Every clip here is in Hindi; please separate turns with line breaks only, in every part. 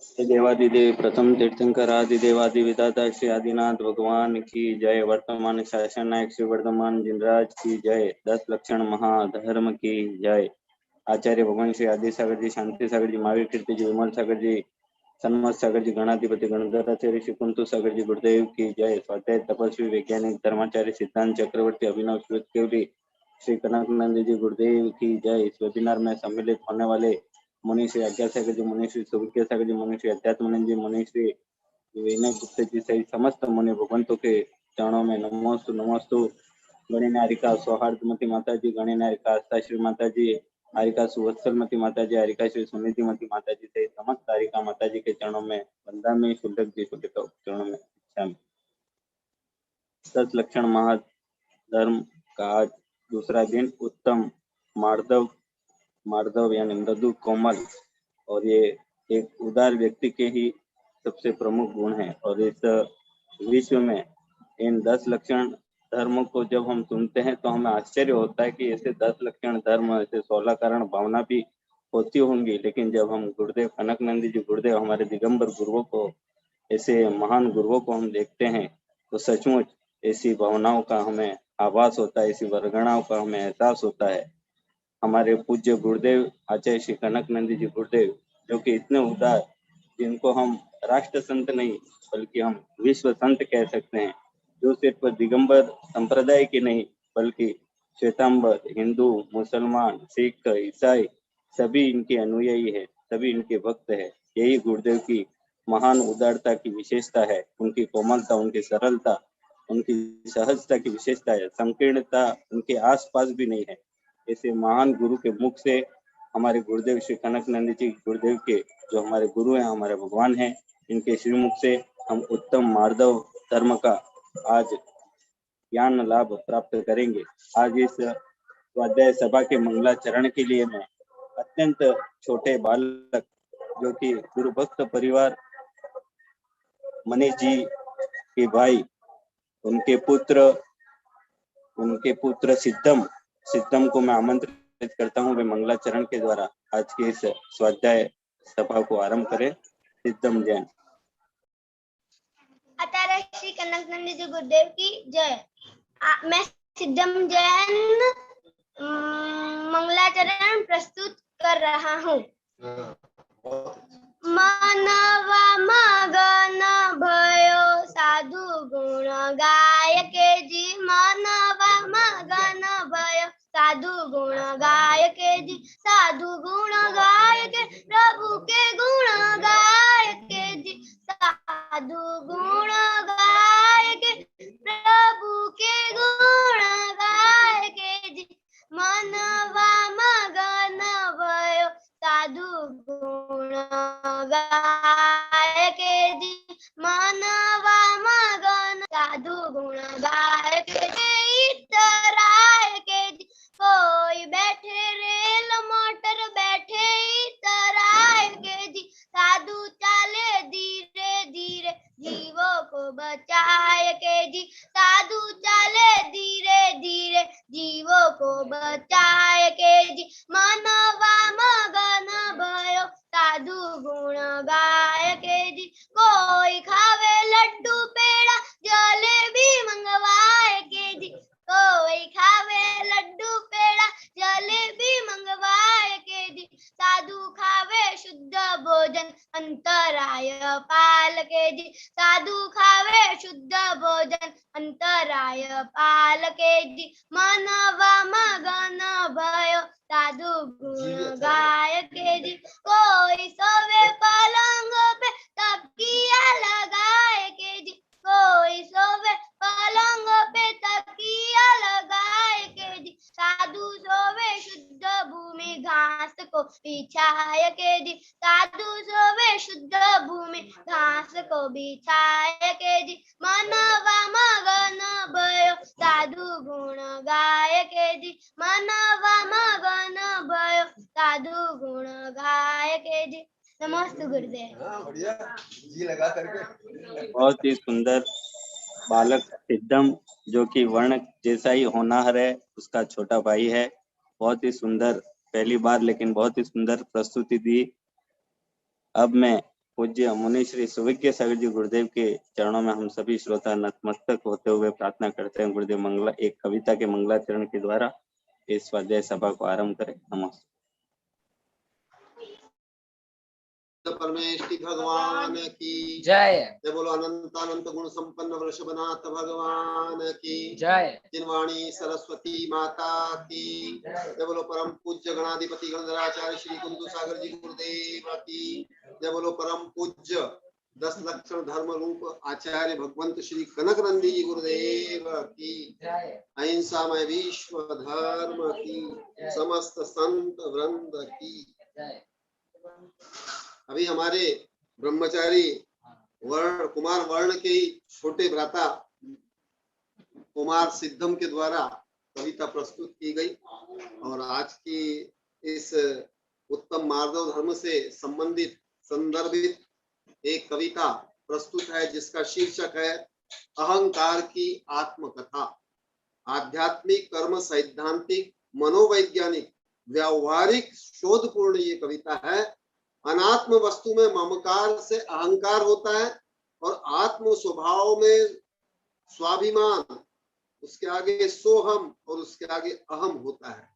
देवादिदेव प्रथम तीर्थंकर आदि देवादि विधाता श्री आदिनाथ भगवान की जय। वर्तमान शासन नायक श्री वर्धमान जिनराज की जय। 10 लक्षण महाधर्म की जय। आचार्य भगवान श्री आदि सागर जी, शांति सागर जी, महावीर कीर्ति जी, विमल सागर जी, सन्मत सागर जी, गणाधिपति गणधराचार्य श्री कुंतु सागर जी गुरुदेव की जय। स्वाध्याय तपस्वी वैज्ञानिक धर्माचार्य सिद्धांत चक्रवर्ती अभिनव श्रुतकेवली श्री कनकनंद जी गुरुदेव की जय। इस वेबिनार में सम्मिलित होने वाले मुनि श्री आज्ञा सागर जी, मुनि श्री सुविज्ञ सागर जी, मुनि श्री अध्यात्म जी, मुनि श्री विनय गुप्ता जी सहित समस्त मुनि भगवंतों के चरणों में नमोस्तु नमोस्तु। गणिनारिका सौहार्दमती माता जी, गणिनारिका आस्था श्री माता जी, हारिका सुवत्सलमती माता जी, हारिका श्री सुनिधिमती माता जी सहित समस्त हारिका माता जी के चरणों में वंदा में शुद्धक जी शुद्ध चरणों में इच्छा में। 10 लक्षण महाधर्म का आज दूसरा दिन। उत्तम मार्दव यानी मृदु कोमल, और ये एक उदार व्यक्ति के ही सबसे प्रमुख गुण है। और इस विश्व में इन 10 लक्षण धर्मों को जब हम सुनते हैं तो हमें आश्चर्य होता है कि ऐसे 10 लक्षण धर्म, ऐसे 16 कारण भावना भी होती होंगी। लेकिन जब हम गुरुदेव कनकनंदी जी गुरुदेव हमारे दिगंबर गुरुओं को, ऐसे महान गुरुओं को हम देखते हैं तो सचमुच ऐसी भावनाओं का हमें आभास होता है, ऐसी वर्गणाओं का हमें एहसास होता है। हमारे पूज्य गुरुदेव आचार्य श्री कनकनंदी जी गुरुदेव, जो कि इतने उदार, जिनको हम राष्ट्र संत नहीं बल्कि हम विश्व संत कह सकते हैं, जो सिर्फ दिगंबर संप्रदाय के नहीं बल्कि श्वेतांबर, हिंदू, मुसलमान, सिख, ईसाई सभी इनके अनुयायी है, सभी इनके भक्त है। यही गुरुदेव की महान उदारता की विशेषता है, उनकी कोमलता, उनकी सरलता, उनकी सहजता की विशेषता है। संकीर्णता उनके आसपास भी नहीं है। ऐसे महान गुरु के मुख से हमारे गुरुदेव श्री कनकनंदी जी गुरुदेव के, जो हमारे गुरु हैं, हमारे भगवान हैं, इनके श्रीमुख से हम उत्तम मार्दव धर्म का आज ज्ञान लाभ प्राप्त करेंगे। आज इस स्वाध्याय सभा के मंगलाचरण के लिए मैं अत्यंत छोटे बालक, जो कि गुरु भक्त परिवार मनीष जी के भाई, उनके पुत्र सिद्धम को मैं आमंत्रित करता हूँ, वे मंगलाचरण के द्वारा आज के इस स्वाध्याय सभा को आरंभ करें। सिद्धम जैन।
आचार्य श्री कनकनंदी जी गुरुदेव की जय। मैं सिद्धम जैन मंगलाचरण प्रस्तुत कर रहा हूँ। मानवा मगन भयो साधु गुण गायके जी, मानवा मगन भयो साधु गुण गायके जी, साधु गुण गायके प्रभु के गुण गायके जी, साधु गुण गायके प्रभु के गुण गायके जी, मनवा मगन भयो साधु गुण गायके जी, मनवा मगन साधु गुण गायके इतराय के जी, कोई बैठे रेल मोटर बैठे इतराय के जी, साधु चाले धीरे धीरे जीवों को बचाए के जी, साधु चाले धीरे धीरे जीवों को बचाए के जी, मनवा मगन भयो साधु गुण गाय के जी, कोई खावे लड्डू पेड़ा जलेबी मंगवाए के जी, कोई खावे लड्डू पेड़ा जलेबी मंगवाए के जी, साधु खावे शुद्ध भोजन अंतराय पाल के जी, साधु खावे शुद्ध भोजन अंतराय पाल के जी, मनवा मगन भयो साधु गुण गाय के जी, कोई सोवे पलंग पे तकिया लगाए के जी, कोई सोवे पलंग पे तकिया लगाए के जी, साधु सोवे शुद्ध भूमि घास को बिछाए के जी, साधु सोवे शुद्ध भूमि घास को बिछाए के जी, मनवा मगन भयो साधु गुण गाय के जी, मनवा मगन भयो साधु गुण गाय के जी। नमस्ते गुरुदेव।
जी लगा करके।
बहुत ही सुंदर बालक सिद्धम, जो कि वर्ण जैसा ही होनहार है, उसका छोटा भाई है। बहुत ही सुंदर, पहली बार लेकिन बहुत ही सुंदर प्रस्तुति दी। अब मैं पूज्य मुनि श्री सुविज्ञ सागर जी गुरुदेव के चरणों में हम सभी श्रोता नतमस्तक होते हुए प्रार्थना करते हैं गुरुदेव मंगला एक कविता के मंगलाचरण के द्वारा इस स्वाध्याय सभा को आरंभ करें। नमस्ते।
परमेष्टि भगवान की
जय।
जय बोलो अनंत अनंत गुण संपन्न वृषभनाथ भगवान की
जय।
जिनवाणी सरस्वती माता की जय बोलो परम पूज्य गणाधिपति गणधराचार्य श्री कुंदू सागर जी गुरुदेव की जय बोलो परम पूज्य 10 लक्षण धर्म रूप आचार्य भगवंत श्री कनक नंदी जी गुरुदेव की अहिंसा में विश्व धर्म की समस्त संत वृंद की। अभी हमारे ब्रह्मचारी वर्ण कुमार वर्ण के ही छोटे भ्राता कुमार सिद्धम के द्वारा कविता प्रस्तुत की गई और आज की इस उत्तम मार्दव धर्म से संबंधित संदर्भित एक कविता प्रस्तुत है जिसका शीर्षक है अहंकार की आत्मकथा। आध्यात्मिक कर्म सैद्धांतिक मनोवैज्ञानिक व्यावहारिक शोधपूर्ण ये कविता है। अनात्म वस्तु में ममकार से अहंकार होता है और आत्म स्वभाव में स्वाभिमान, उसके आगे सोहम और उसके आगे अहम होता है।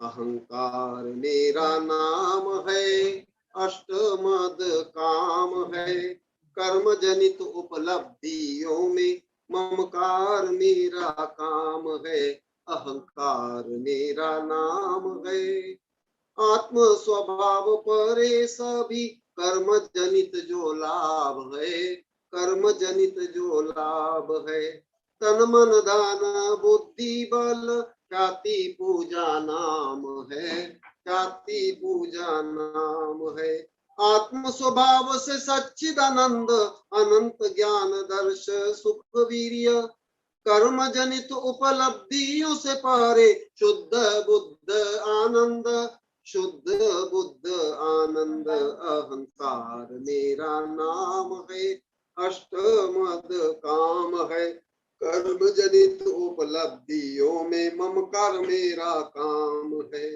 अहंकार मेरा नाम है, अष्टमद काम है, कर्म जनित उपलब्धियों में ममकार मेरा काम है। अहंकार मेरा नाम है, आत्म स्वभाव परे सभी कर्म जनित जो लाभ है, कर्म जनित जो लाभ है। तन मन दान बुद्धि बल ख्याति पूजा नाम है, ख्याति पूजा नाम है। आत्म स्वभाव से सच्चिदानंद अनंत ज्ञान दर्श सुख वीर्य, कर्म जनित उपलब्धियों से परे शुद्ध बुद्ध आनंद, शुद्ध बुद्ध आनंद। अहंकार मेरा नाम है, अष्टमद काम है, कर्म जनित उपलब्धियों में ममकार मेरा काम है।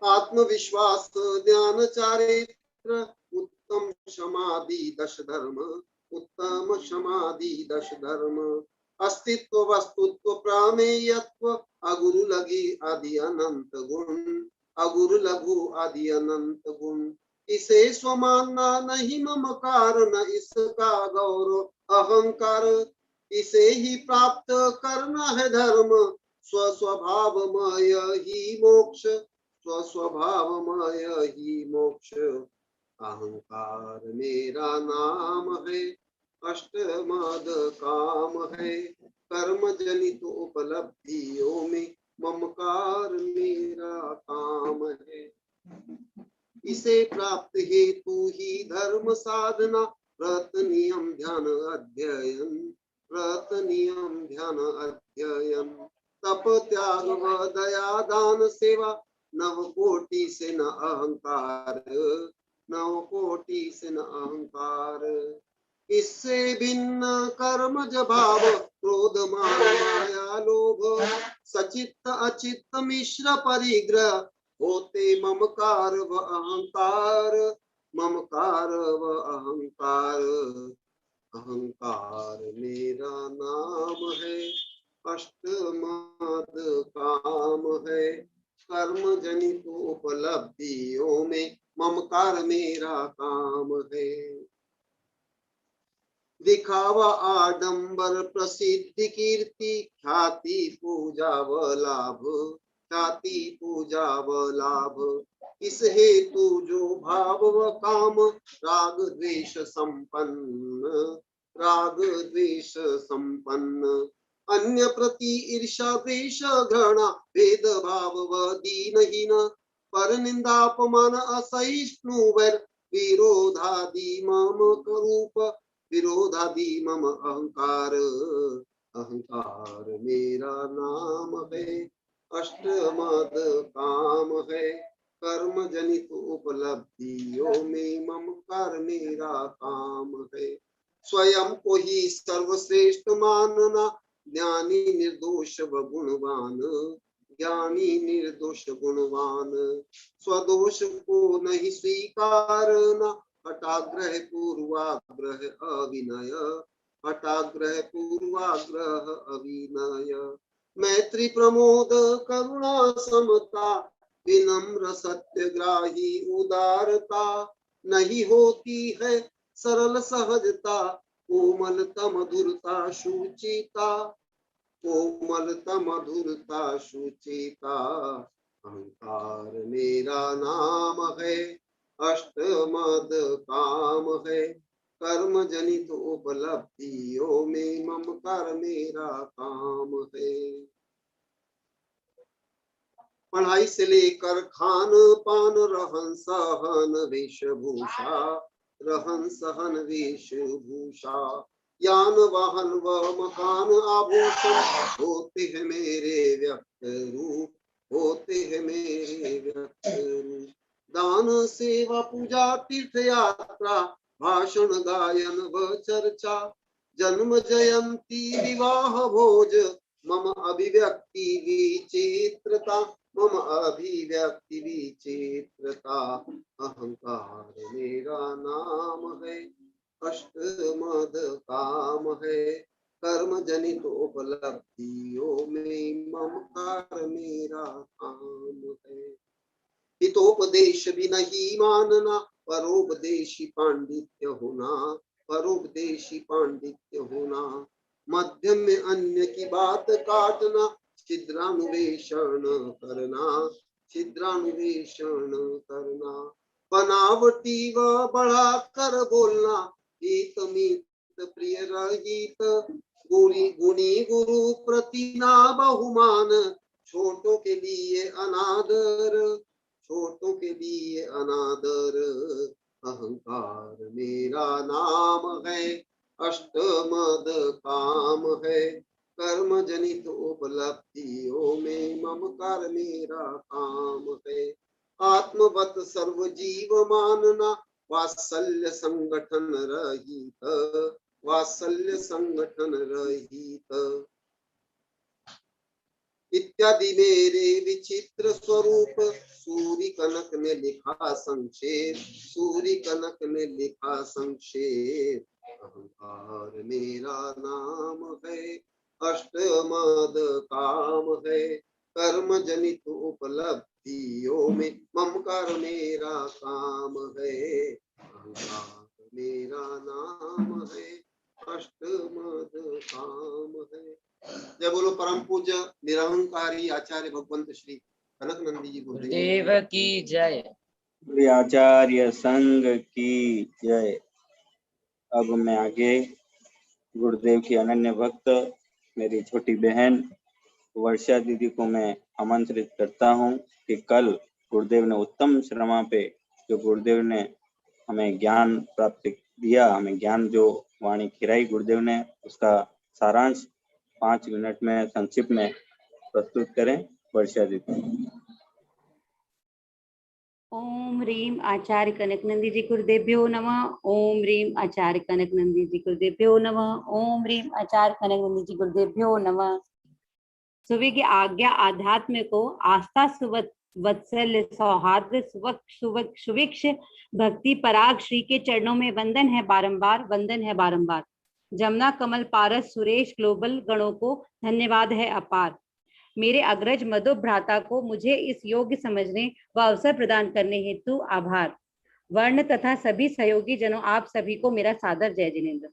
आत्मविश्वास ज्ञान चारित्र उत्तम समाधि 10 धर्म, उत्तम समाधि 10 धर्म। अस्तित्व वस्तुत्व प्रमेयत्व अगुरु लगी आदि अनंत गुण, अगुरु लघु आदि अनंत गुण। इसे स्वमानना नहीं ममकार, न इसका गौरव अहंकार। इसे ही प्राप्त करना है धर्म, स्वस्वभावमय ही मोक्ष, स्वस्वभावमय ही मोक्ष। अहंकार मेरा नाम है, अष्टमद काम है, कर्म जनित उपलब्धियों में ममकार मेरा काम है। इसे प्राप्त हेतु ही धर्म साधना, व्रत नियम ध्यान अध्ययन, व्रत नियम ध्यान अध्ययन। तप त्याग व दया दान सेवा, नव कोटि से न अहंकार, नव कोटि से न अहंकार। इससे भिन्न कर्मज भाव क्रोध मान माया लोभ, सचित्त अचित्त मिश्र परिग्रह होते ममकार व अहंकार, ममकार व अहंकार। अहंकार मेरा नाम है, अष्टमद काम है, कर्म जनित उपलब्धियों में ममकार मेरा काम है। दिखावा आडंबर प्रसिद्धि कीर्ति, ख्याति पूजा व लाभ, ख्याति पूजा व लाभ। इस हेतु जो भाव व काम, राग द्वेष संपन्न, राग द्वेष संपन्न। अन्य प्रति ईर्षा द्वेष घृणा, भेद भाव व दीनहीन, पर निंदा अपमान असहिष्णु वैर, विरोधादि मम रूप, विरोधादि मम अहंकार। अहंकार मेरा नाम है, अष्टमद काम है, कर्म जनित उपलब्धियों में ममकार मेरा काम है। स्वयं को ही सर्वश्रेष्ठ मानना, ज्ञानी निर्दोष व गुणवान, ज्ञानी निर्दोष गुणवान, स्वदोष को नहीं स्वीकारना, हठाग्रह पूर्वाग्रह अविनय, हठाग्रह पूर्वाग्रह अविनय। मैत्री प्रमोद करुणा समता, विनम्र सत्यग्राही उदारता, नहीं होती है सरल सहजता, कोमलता मधुरता शुचिता, कोमलता मधुरता शुचिता। अहंकार मेरा नाम है, अष्टमद काम है, कर्म जनित उपलब्धियों में ममकार मेरा काम है। पढ़ाई से लेकर खान पान, रहन सहन वेशभूषा, रहन सहन वेशभूषा, यान वाहन व मकान आभूषण, होते हैं मेरे व्यक्त रूप, होते हैं मेरे व्यक्त रूप। दान सेवा पूजा तीर्थ यात्रा, भाषण गायन व चर्चा, जन्म जयंती विवाह भोज, मम अभिव्यक्ति विचित्रता, मम अभिव्यक्ति विचित्रता। अहंकार मेरा नाम है, अष्टमद काम है, कर्म जनित उपलब्धियों में ममकार मेरा काम है। हितोपदेश भी नहीं मानना, परोपदेशी पांडित्य होना, परोपदेशी पांडित्य होना। मध्यम में अन्य की बात काटना, छिद्रान्वेषण करना, छिद्रान्वेषण करना। बनावटी व बढ़ा कर बोलना, हित मित प्रिय रहित, गुणी गुरु प्रति ना बहुमान, छोटों के लिए अनादर, छोटों के लिए अनादर। अहंकार मेरा नाम है, अष्टमद काम है, कर्म जनित उपलब्धियों में ममकार मेरा काम है। आत्मवत सर्व जीव मानना, वात्सल्य संगठन रहित, वात्सल्य संगठन रहित। इत्यादि मेरे विचित्र स्वरूप, सूर्य कनक ने लिखा संक्षेप, सूर्य कनक ने लिखा संक्षेप। अहंकार मेरा नाम है, अष्टमद काम है, कर्म जनित उपलब्धियों में ममकार मेरा काम है। अहंकार मेरा नाम है, अष्टमद काम है। जय बोलो परम पूज्य निरहंकारी आचार्य भगवंत श्री कनक नंदी जी
गुरुदेव की जय।
आचार्य संघ की जय। अब मैं आगे गुरुदेव की अनन्य भक्त मेरी छोटी बहन वर्षा दीदी को मैं आमंत्रित करता हूं कि कल गुरुदेव ने उत्तम श्रमा पे जो गुरुदेव ने हमें ज्ञान प्राप्त दिया, हमें ज्ञान जो वाणी खिराई गुरुदेव ने, उसका सारांश 5 मिनट में संक्षिप्त में प्रस्तुत करें वर्षा दीदी।
ओम ह्रीम आचार्य कनकनंदी जी गुरुदेव्यो नमः। ओम ह्रीम आचार्य कनकनंदी जी गुरुदेव्यो नमः। ओम ह्रीम आचार्य कनकनंदी जी गुरुदेव्यो नमः। सुबह की आज्ञा आध्यात्म को आस्था वत्सल्य सौहार्द सुविक्ष भक्ति पराग श्री के चरणों में वंदन है बारंबार, वंदन है बारंबार। जमुना कमल पारस सुरेश ग्लोबल गणों को धन्यवाद है अपार। मेरे अग्रज मधु भ्राता को मुझे इस योग्य समझने व अवसर प्रदान करने हेतु आभार। वर्ण तथा सभी सहयोगी जनों, आप सभी को मेरा सादर जय जिनेन्द्र।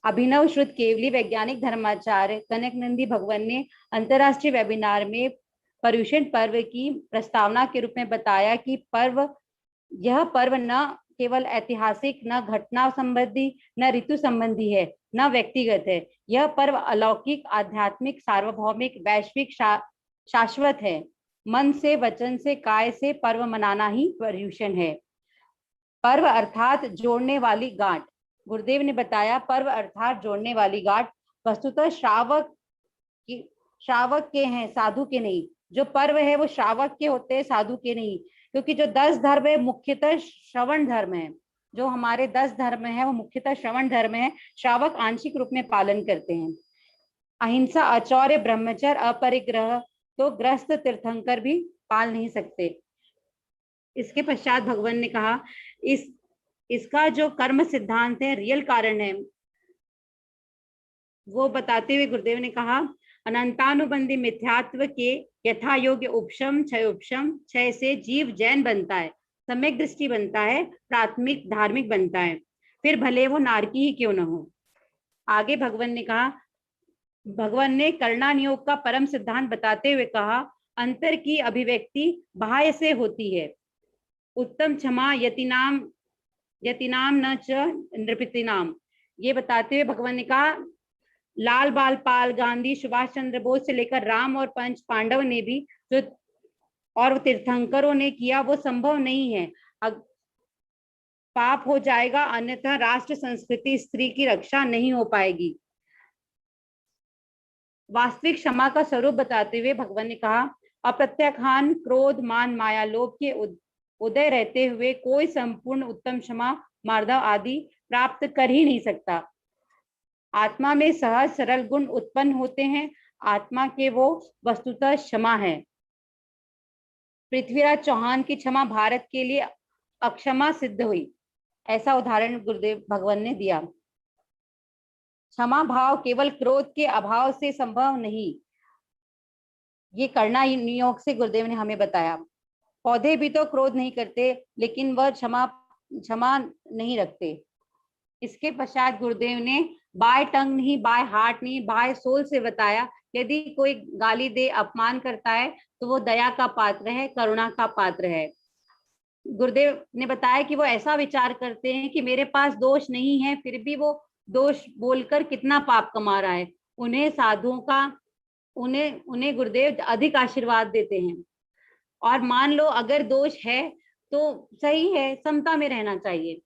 अभिनव श्रुत केवली वैज्ञानिक धर्माचार्य कनकनंदी भगवान ने अंतरराष्ट्रीय वेबिनार में पर्युषण पर्व की प्रस्तावना के रूप में बताया कि यह पर्व न केवल ऐतिहासिक, न घटना संबंधी, न ऋतु संबंधी है, न व्यक्तिगत है। यह पर्व अलौकिक, आध्यात्मिक, सार्वभौमिक, वैश्विक, शाश्वत है। मन से, वचन से, काय से पर्व मनाना ही पर्युषण है। पर्व अर्थात जोड़ने वाली गांठ। गुरुदेव ने बताया पर्व अर्थात जोड़ने वाली गांठ वस्तुतः श्रावक के हैं, साधु के नहीं। जो पर्व है वो श्रावक के होते हैं, साधु के नहीं। क्योंकि जो 10 धर्म है मुख्यतः श्रवण धर्म है। जो हमारे 10 धर्म है वो मुख्यतः श्रवण धर्म है। श्रावक आंशिक रूप में पालन करते हैं। अहिंसा, आचौर्य, ब्रह्मचर्य, अपरिग्रह तो ग्रस्त तीर्थंकर भी पाल नहीं सकते। इसके पश्चात भगवान ने कहा इसका जो कर्म सिद्धांत है, रियल कारण है, वो बताते हुए गुरुदेव ने कहा अनंतानुबंधी मिथ्यात्व के यथा योग्य उपशम क्षय से जीव जैन बनता है, सम्यक दृष्टि बनता है, प्राथमिक धार्मिक बनता है, फिर भले वो नारकी ही क्यों न हो। आगे भगवान ने करुणा नियोग का परम सिद्धांत बताते हुए कहा अंतर की अभिव्यक्ति बाह्य से होती है। उत्तम क्षमा यतिनाम न च नृपतिनाम, ये बताते हुए भगवान ने कहा लाल बाल पाल, गांधी, सुभाष चंद्र बोस से लेकर राम और पंच पांडव ने भी जो और तीर्थंकरों ने किया वो संभव नहीं है। पाप हो जाएगा, अन्यथा राष्ट्र, संस्कृति, स्त्री की रक्षा नहीं हो पाएगी। वास्तविक क्षमा का स्वरूप बताते हुए भगवान ने कहा अप्रत्याख्यान, क्रोध, मान, माया, लोभ के उदय रहते हुए कोई संपूर्ण उत्तम क्षमा, मार्दव आदि प्राप्त कर ही नहीं सकता। आत्मा में सहज सरल गुण उत्पन्न होते हैं, आत्मा के वो वस्तुतः क्षमा है। पृथ्वीराज चौहान की क्षमा भारत के लिए अक्षमा सिद्ध हुई, ऐसा उदाहरण गुरुदेव भगवान ने दिया। क्षमा भाव केवल क्रोध के अभाव से संभव नहीं, ये करुणा नियोग से गुरुदेव ने हमें बताया। पौधे भी तो क्रोध नहीं करते, लेकिन वह क्षमा नहीं रखते। इसके पश्चात गुरुदेव ने बाय टंग नहीं, बाय हार्ट नहीं, बाय सोल से बताया यदि कोई गाली दे, अपमान करता है तो वो दया का पात्र है, करुणा का पात्र है। गुरुदेव ने बताया कि वो ऐसा विचार करते हैं कि मेरे पास दोष नहीं है, फिर भी वो दोष बोलकर कितना पाप कमा रहा है। उन्हें साधुओं का उन्हें गुरुदेव अधिक आशीर्वाद देते हैं। और मान लो अगर दोष है तो सही है, समता में रहना चाहिए।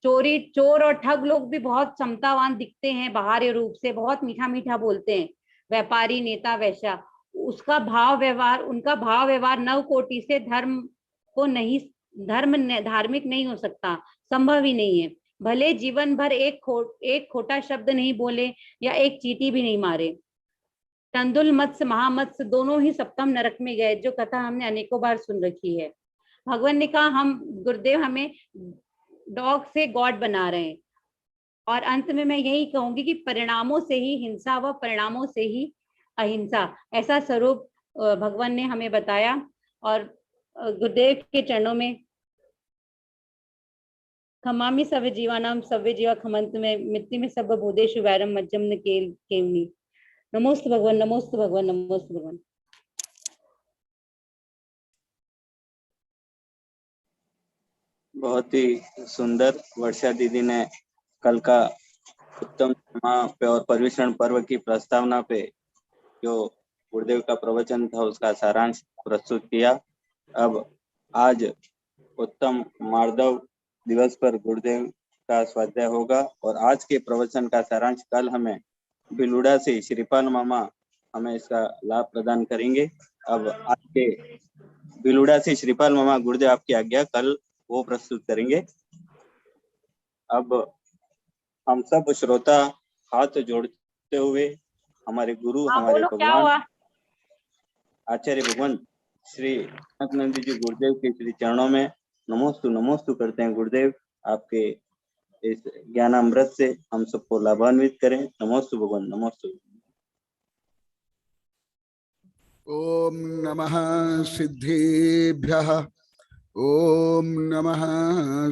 चोर और ठग लोग भी बहुत समतावान दिखते हैं, बाहरी रूप से बहुत मीठा मीठा बोलते हैं। व्यापारी, नेता, वैश्या, उनका भाव व्यवहार नव कोटि से धार्मिक नहीं हो सकता, संभव ही नहीं है। भले जीवन भर एक खोटा शब्द नहीं बोले या एक चींटी भी नहीं मारे। तंदुल मत्स्य, महामत्स्य दोनों ही सप्तम नरक में गए, जो कथा हमने अनेकों बार सुन रखी है। भगवान ने कहा गुरुदेव हमें डॉग से गॉड बना रहे हैं। और अंत में मैं यही कहूंगी कि परिणामों से ही हिंसा व परिणामों से ही अहिंसा, ऐसा स्वरूप भगवान ने हमें बताया। और गुरुदेव के चरणों में खमामि सव्य जीवानाम सव्य जीवा खमंत में मिट्टी में सब भूदेशु वैरम मज्जम न केवनी। नमोस्तु भगवान, नमोस्तु भगवान, नमोस्तु भगवान।
बहुत ही सुंदर वर्षा दीदी ने कल का उत्तम क्षमा पे और पर्युषण पर्व की प्रस्तावना पे जो गुरुदेव का प्रवचन था उसका सारांश प्रस्तुत किया। अब आज उत्तम मार्दव दिवस पर गुरुदेव का स्वाध्याय होगा और आज के प्रवचन का सारांश कल हमें बिलुड़ा से श्रीपाल मामा हमें इसका लाभ प्रदान करेंगे। अब आज के बिलुड़ा से श्रीपाल मामा गुरुदेव आपकी आज्ञा कल वो प्रस्तुत करेंगे। अब हम सब श्रोता हाथ जोड़ते हुए हमारे गुरु, हमारे भगवान आचार्य भगवान श्री नंदी जी गुरुदेव के श्री चरणों में नमोस्तु नमोस्तु करते हैं। गुरुदेव आपके इस ज्ञानामृत से हम सबको लाभान्वित करें। नमोस्तु भगवान, नमोस्तु।
ओम नमः सिद्धेभ्यः, ओम नमः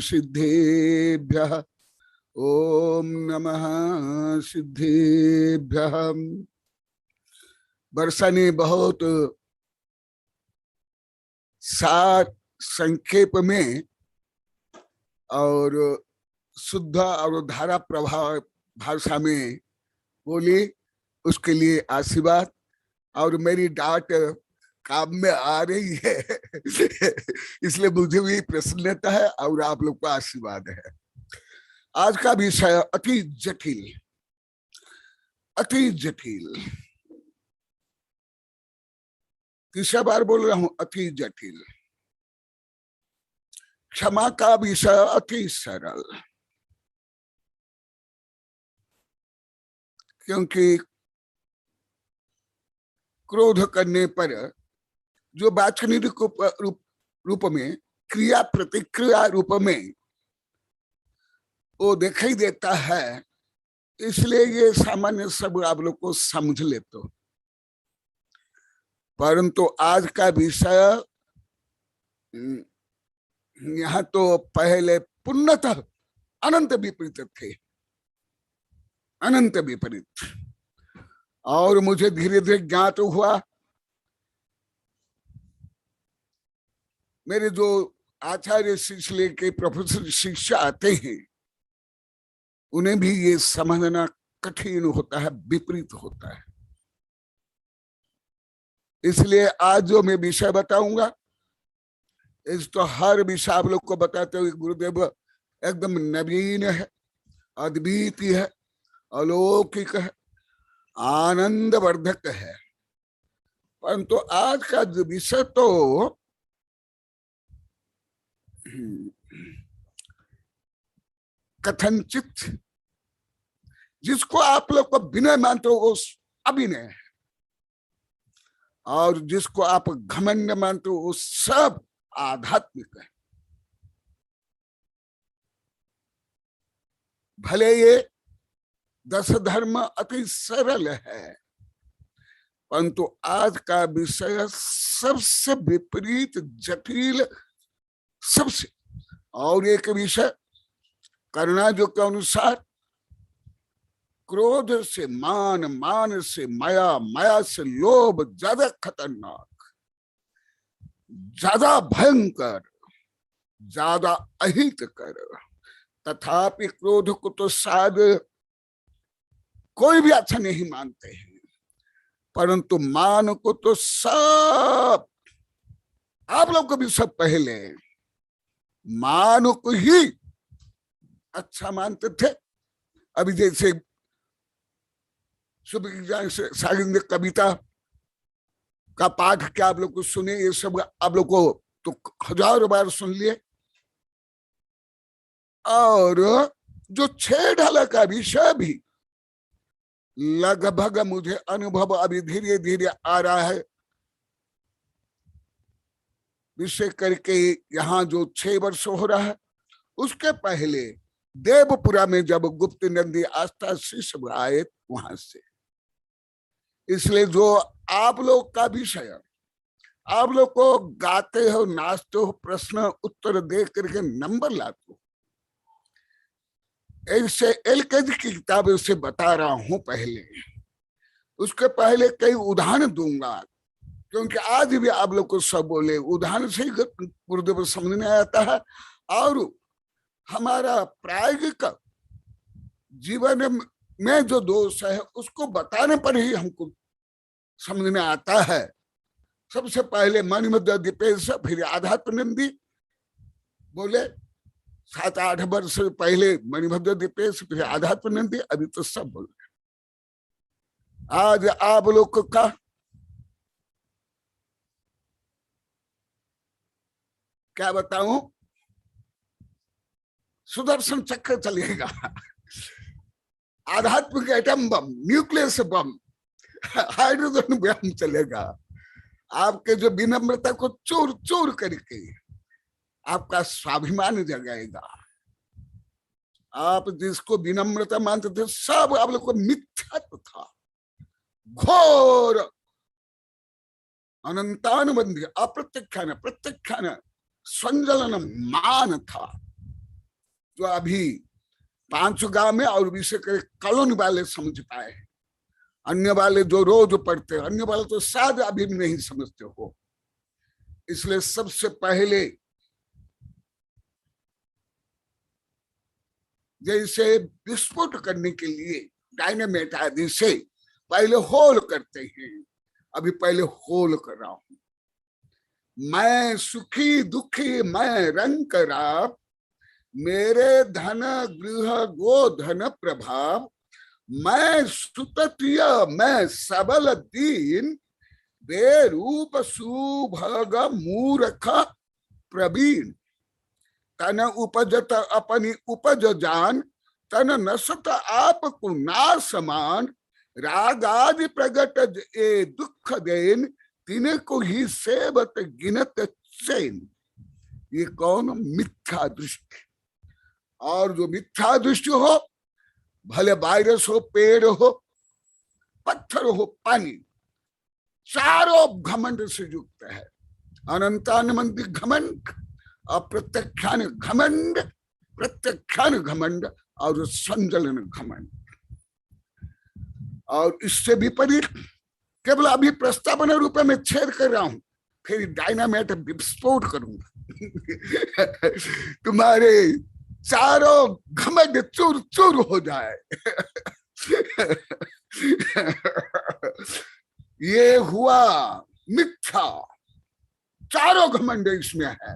सिद्धेभ्यः, ओम नमः सिद्धेभ्यः। वर्षा ने बहुत सार संक्षेप में और शुद्ध और धारा प्रभाव भाषा में बोली, उसके लिए आशीर्वाद। और मेरी डांट काम में आ रही है इसलिए मुझे भी प्रसन्नता है और आप लोग का आशीर्वाद है। आज का विषय अति जटिल, अति जटिल, तीसरा बार बोल रहा हूं, अति जटिल। क्षमा का विषय अति सरल, क्योंकि क्रोध करने पर जो वाचनिक रूप में, क्रिया प्रतिक्रिया रूप में वो दिखाई देता है, इसलिए ये सामान्य सब आप लोग को समझ ले। तो परंतु आज का विषय यहाँ तो पहले पूर्णतः अनंत विपरीत थे, अनंत विपरीत। और मुझे धीरे धीरे ज्ञात हुआ, मेरे जो आचार्य सिलसिले के प्रोफेसर शिष्य आते हैं उन्हें भी ये समझना कठिन होता है, विपरीत होता है। इसलिए आज जो मैं विषय बताऊंगा, इस तो हर विषय आप लोग को बताते हुए गुरुदेव एकदम नवीन है, अद्वितीय है, अलौकिक है, आनंदवर्धक है। परंतु आज का जो विषय तो कथनचित, जिसको आप लोग को विनय मानते हो वो अभिनय है, और जिसको आप घमंड मानते हो वो सब आध्यात्मिक है। भले ये 10 धर्म अति सरल है, परंतु आज का विषय सबसे विपरीत, जटिल, सबसे। और एक विषय करुणाजो के अनुसार क्रोध से मान, मान से माया, माया से लोभ ज्यादा खतरनाक, ज्यादा भयंकर, ज्यादा अहितकर। तथापि क्रोध को तो शायद कोई भी अच्छा नहीं मानते हैं, परंतु मान को तो सब, आप लोग को भी सब पहले मान को ही अच्छा मानते थे। अभी जैसे सागिंद कविता का पाठ क्या आप लोग को सुने, ये सब आप लोग को तो हजारों बार सुन लिए। और जो 6 ढाला का विषय भी लगभग मुझे अनुभव अभी धीरे धीरे आ रहा है, विषय करके यहाँ जो 6 वर्ष हो रहा है, उसके पहले देवपुरा में जब गुप्त नंदी आस्था शिष्य आए वहां से। इसलिए जो आप लोग का विषय, आप लोग को गाते हो, नाचते हो, प्रश्न उत्तर दे करके नंबर लाते हो, ऐसे एलकेजी की किताब से बता रहा हूं। पहले उसके पहले कई उदाहरण दूंगा, क्योंकि आज भी आप लोग को सब बोले उदाहरण से ही गुरुदेव समझ में आता है, और हमारा प्रायोगिक जीवन में जो दोष है उसको बताने पर ही हमको समझ में आता है। सबसे पहले मणिमध्य दीपेश, फिर आध्यात्मनंदी बोले, 7-8 वर्ष पहले मणिभद्र दीपेश, फिर आध्यात्मनंदी, अभी तो सब बोल रहे। आज आप लोग का क्या बताऊं, सुदर्शन चक्र चलेगा, आध्यात्मिक एटम बम, न्यूक्लियस बम, हाइड्रोजन बम चलेगा। आपके जो विनम्रता को चोर चोर करके आपका स्वाभिमान जगाएगा। आप जिसको विनम्रता मानते थे सब आप लोग को मिथ्यात्व था, घोर अनंतानुबंधी अप्रत्यक्षान प्रत्यक्षान संजलन मान था, जो अभी 500 गांव में और विषय करे कॉलोनी वाले समझ पाए। अन्य वाले जो रोज पढ़ते, अन्य वाले तो शायद अभी भी नहीं समझते हो। इसलिए सबसे पहले जैसे विस्फोट करने के लिए डायनामाइट आदि से पहले होल करते हैं, अभी पहले होल कर रहा हूं। मैं सुखी दुखी मैं रंग राव, मेरे धन गृह गोधन प्रभाव, मैं सुततिय मैं सबल दीन, बेरूप सुभग मूर्ख प्रवीण, तन उपजत अपनी उपज जान, तन नसत आप को ना समान, राग आदि प्रगट ए दुख देन, तिने को ही सेवत गिनत चैन। ये कौन? मिथ्या दृष्टि। और जो मिथ्या दृष्टि हो, भले वायरस हो, पेड़ हो, पत्थर हो, पानी, चारों घमंड से युक्त है। अनंतानंद घमंड, अप्रत्यक्षान घमंड, प्रत्यक्षान घमंड और संजलन घमंड। और इससे विपरीत केवल अभी प्रस्तावना रूप में छेद कर रहा हूं, फिर डायनामाइट विस्फोट करूंगा तुम्हारे चारों घमंड चूर चूर हो जाए। ये हुआ मिथ्या। चारों घमंड इसमें है,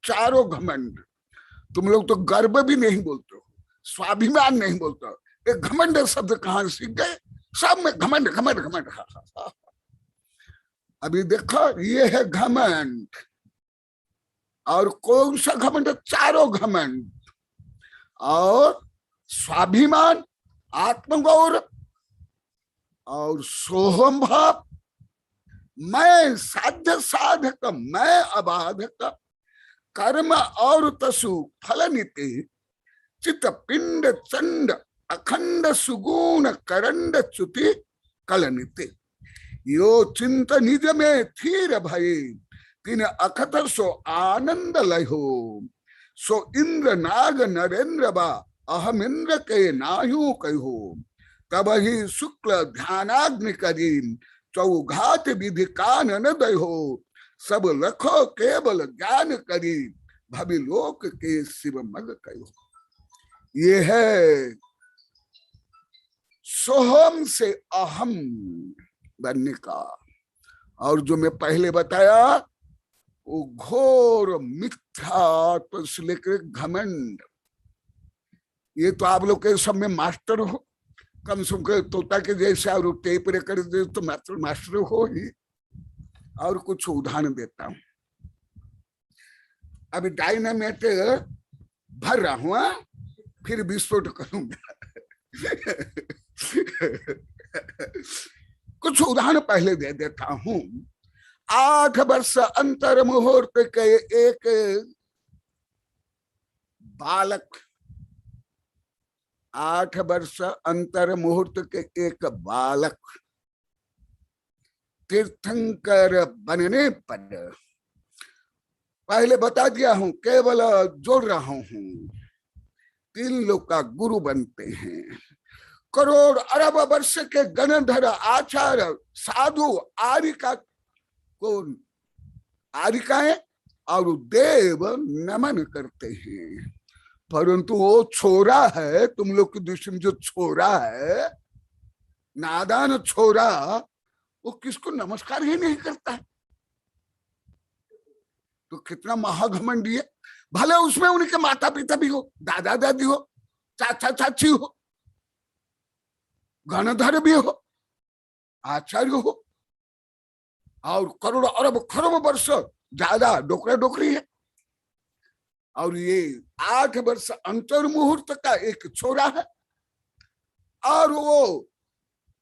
चारों घमंड। तुम लोग तो गर्व भी नहीं बोलते हो, स्वाभिमान नहीं बोलते हो। एक घमंड शब्द कहां सीख गए? सब में घमंड घमंड घमंड। अभी देखो, ये है घमंड। और कौन सा घमंड? चारों घमंड। और स्वाभिमान, आत्मगौरव और सोहम भाव, मैं साध्य साधक, मैं अबाधक, कर्म और तसु फल नीति, चित पिंड चंड अखंड सुगुण करंड च्युति कलनिते। यो चिंत निज में थीर भय, तिन अखत सो आनंद लहो। सो इंद्र नाग नरेंद्र बा, अहम इंद्र के नायु कहो। तब ही शुक्ल ध्यानाग्नि करीम, चौघात विधि कानन दहो। सब लखो केवल ज्ञान करी, भवि लोक के शिव मग कहो। ये है सोहम से अहम बनने का। और जो मैं पहले बताया वो घोर मिथ्या तो से लेकर घमंड। ये तो आप लोग के सब में मास्टर हो, कम से कम तोता के जैसे और टेप रेकर तो मास्टर हो ही। और कुछ उदाहरण देता हूं। अभी डायनामाइट भर रहा हूं, फिर विस्फोट करूंगा। कुछ उदाहरण पहले दे देता हूं। 8 वर्ष अंतर मुहूर्त के एक बालक, 8 वर्ष अंतर मुहूर्त के एक बालक तीर्थंकर बनने पर, पहले बता दिया हूं, केवल जोड़ रहा हूं, 3 लोग का गुरु बनते हैं। करोड़ अरब वर्ष के गणधर आचार्य साधु आरिका को, आरिकाएं और देव नमन करते हैं। परंतु वो छोरा है, तुम लोग की दृष्टि में जो छोरा है, नादान छोरा, वो किसको नमस्कार ही नहीं करता है। तो कितना महाघमंडी है। भले उसमें उनके माता पिता भी हो, दादा दादी हो, चाचा चाची हो, गणधर भी हो, आचार्य हो, और करोड़ अरब खरब वर्ष ज्यादा डोकरा डोकरी है। और ये 8 वर्ष अंतर मुहूर्त का एक छोरा है, और वो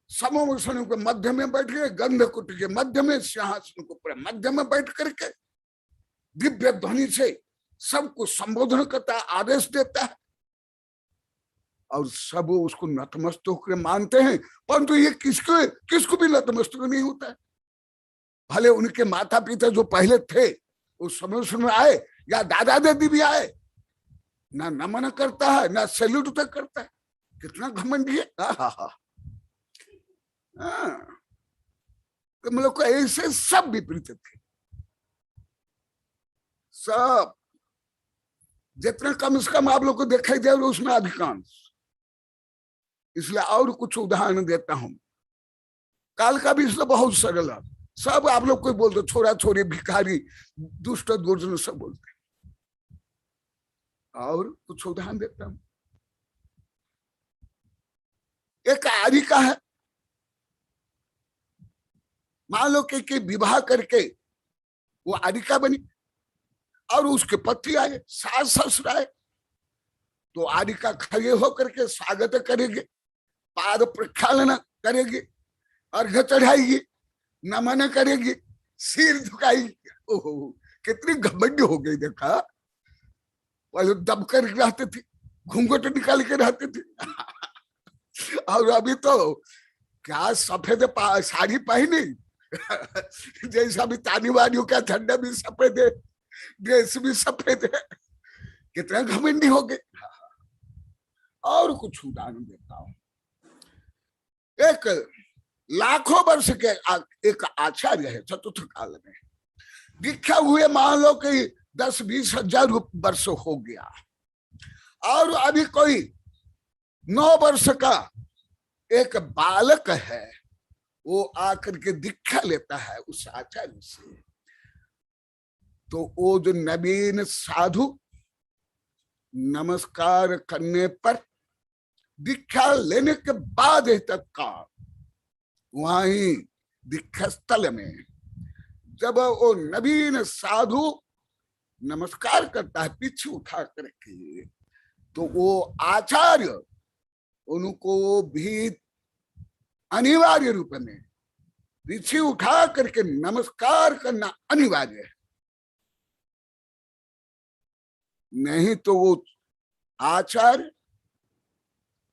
समोसन के मध्य में बैठ के, गंधकुट के मध्य में, सिंहासन के पूरे मध्य में बैठ करके दिव्य ध्वनि से सबको संबोधन करता है, आदेश देता है। और सब उसको नतमस्तक होकर मानते हैं। परंतु ये किसको भी नतमस्तक नहीं होता है। भले उनके माता पिता जो पहले थे उस समय में आए, या दादा दादी भी आए, ना नमन करता है, ना सैल्यूट तक करता है। कितना घमंडी है। तो हम लोग को ऐसे सब विपरीत थे, सब। जितना कम से कम आप लोग को दिखाई दे उसमें अधिकांश। इसलिए और कुछ उदाहरण देता हूं। काल का भी इसलिए बहुत सरल है। सब आप लोग कोई बोलते, छोरा छोरी, भिखारी, दुष्ट दुर्जन सब बोलते। और कुछ उदाहरण देता हूं। एक आरिका है, मान लो कि विवाह करके वो आरिका बनी और उसके पति आए, सास ससुर आए, तो आरिका खड़े होकर के स्वागत करेंगे, पाद प्रक्षालन करेगी, अर्घ्य चढ़ाएगी, नमन करेगी, सिर झुकाएगी। ओहो कितनी घमंड हो गई। देखा पहले दब कर रहते थे, घूंघट निकाल के रहते थे और अभी तो क्या सफेद साड़ी पहनी जैसा भी तानी वानियों का झंडा भी सफेद है, ड्रेस भी सफेद है। कितना घमंडी हो गए। और कुछ उदाहरण देता हूं। एक लाखों वर्ष के एक आचार्य है चतुर्थ काल में, दीक्षा हुए मान लो कि 10-20 हजार वर्ष हो गया, और अभी कोई 9 वर्ष का एक बालक है, वो आकर के दीक्षा लेता है उस आचार्य से। तो वो जो नवीन साधु नमस्कार करने पर दीक्षा लेने के बाद तक का वहीं दीक्षा स्थल में जब वो नवीन साधु नमस्कार करता है पीछे उठा करके, तो वो आचार्य उनको भी अनिवार्य रूप में पीछे उठा करके नमस्कार करना अनिवार्य है। नहीं तो वो आचार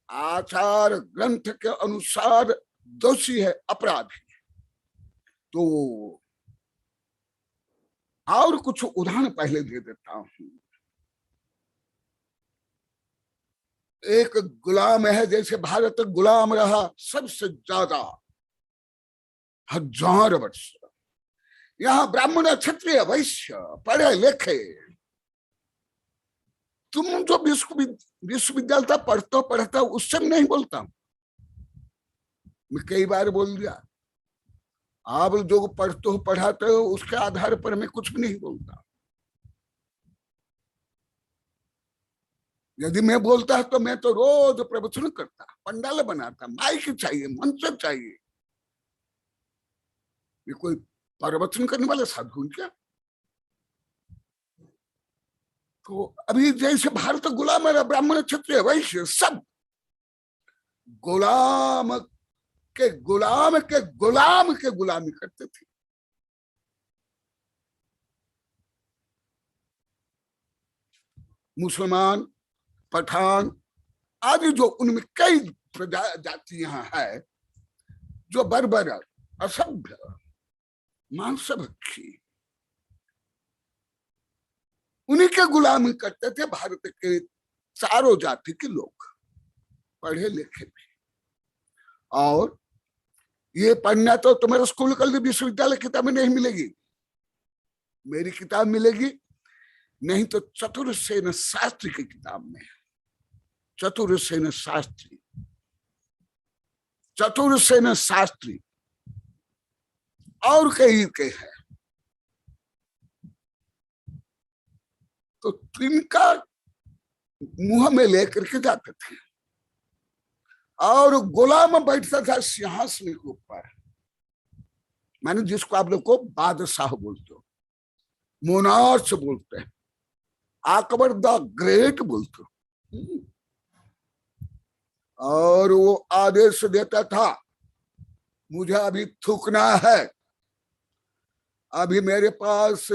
ग्रंथ के अनुसार दोषी है, अपराधी। तो और कुछ उदाहरण पहले दे देता हूं। एक गुलाम है, जैसे भारत गुलाम रहा सबसे ज्यादा 1000 वर्ष। यहाँ ब्राह्मण क्षत्रिय वैश्य पढ़े लिखे, तुम जो विश्वविद्यालय था पढ़ता उससे नहीं बोलता। मैं कई बार बोल दिया, आप जो पढ़ते हो पढ़ाते हो उसके आधार पर मैं कुछ भी नहीं बोलता। यदि मैं बोलता तो मैं तो रोज प्रवचन करता, पंडाल बनाता, माइक चाहिए, मंच चाहिए। ये कोई प्रवचन करने वाला साधु क्या? तो अभी जैसे भारत गुलाम है, ब्राह्मण क्षत्रिय वैश्य सब गुलाम के गुलामी करते थे। मुसलमान, पठान आदि जो उनमें कई जातियां हैं जो बर्बर, असभ्य, मांसभक्षी, उन्हीं के गुलामी करते थे भारत के चारों जाति के लोग, पढ़े लिखे भी। और ये पढ़ना तो तुम्हारे स्कूल कॉलेज विश्वविद्यालय किताब में नहीं मिलेगी, मेरी किताब मिलेगी, नहीं तो चतुर्सेन शास्त्री की किताब में। चतुर्सेन शास्त्री और कई के हैं। तो तिनका मुंह में लेकर के जाते थे, और गुलाम बैठता था सिंहासन के ऊपर, माने जिसको आप लोग को बादशाह बोलते हो, मोनार्च बोलते हैं, अकबर द ग्रेट बोलते हो। और वो आदेश देता था, मुझे अभी थूकना है, अभी मेरे पास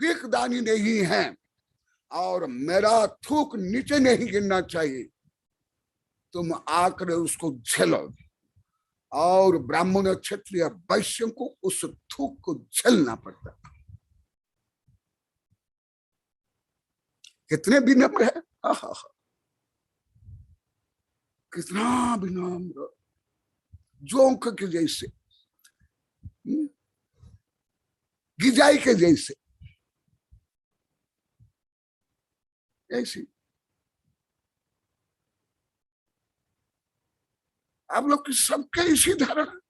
भीखदानी नहीं है, और मेरा थूक नीचे नहीं गिरना चाहिए, तुम आकर उसको झेलो। और ब्राह्मण क्षत्रिय वैश्य को उस थूक को झेलना पड़ता था। कितने विनम्र है, कितना विनम्र, जोंक के जैसे, गिजाई के जैसे, ऐसी। आप लोग की सबके इसी धारणा,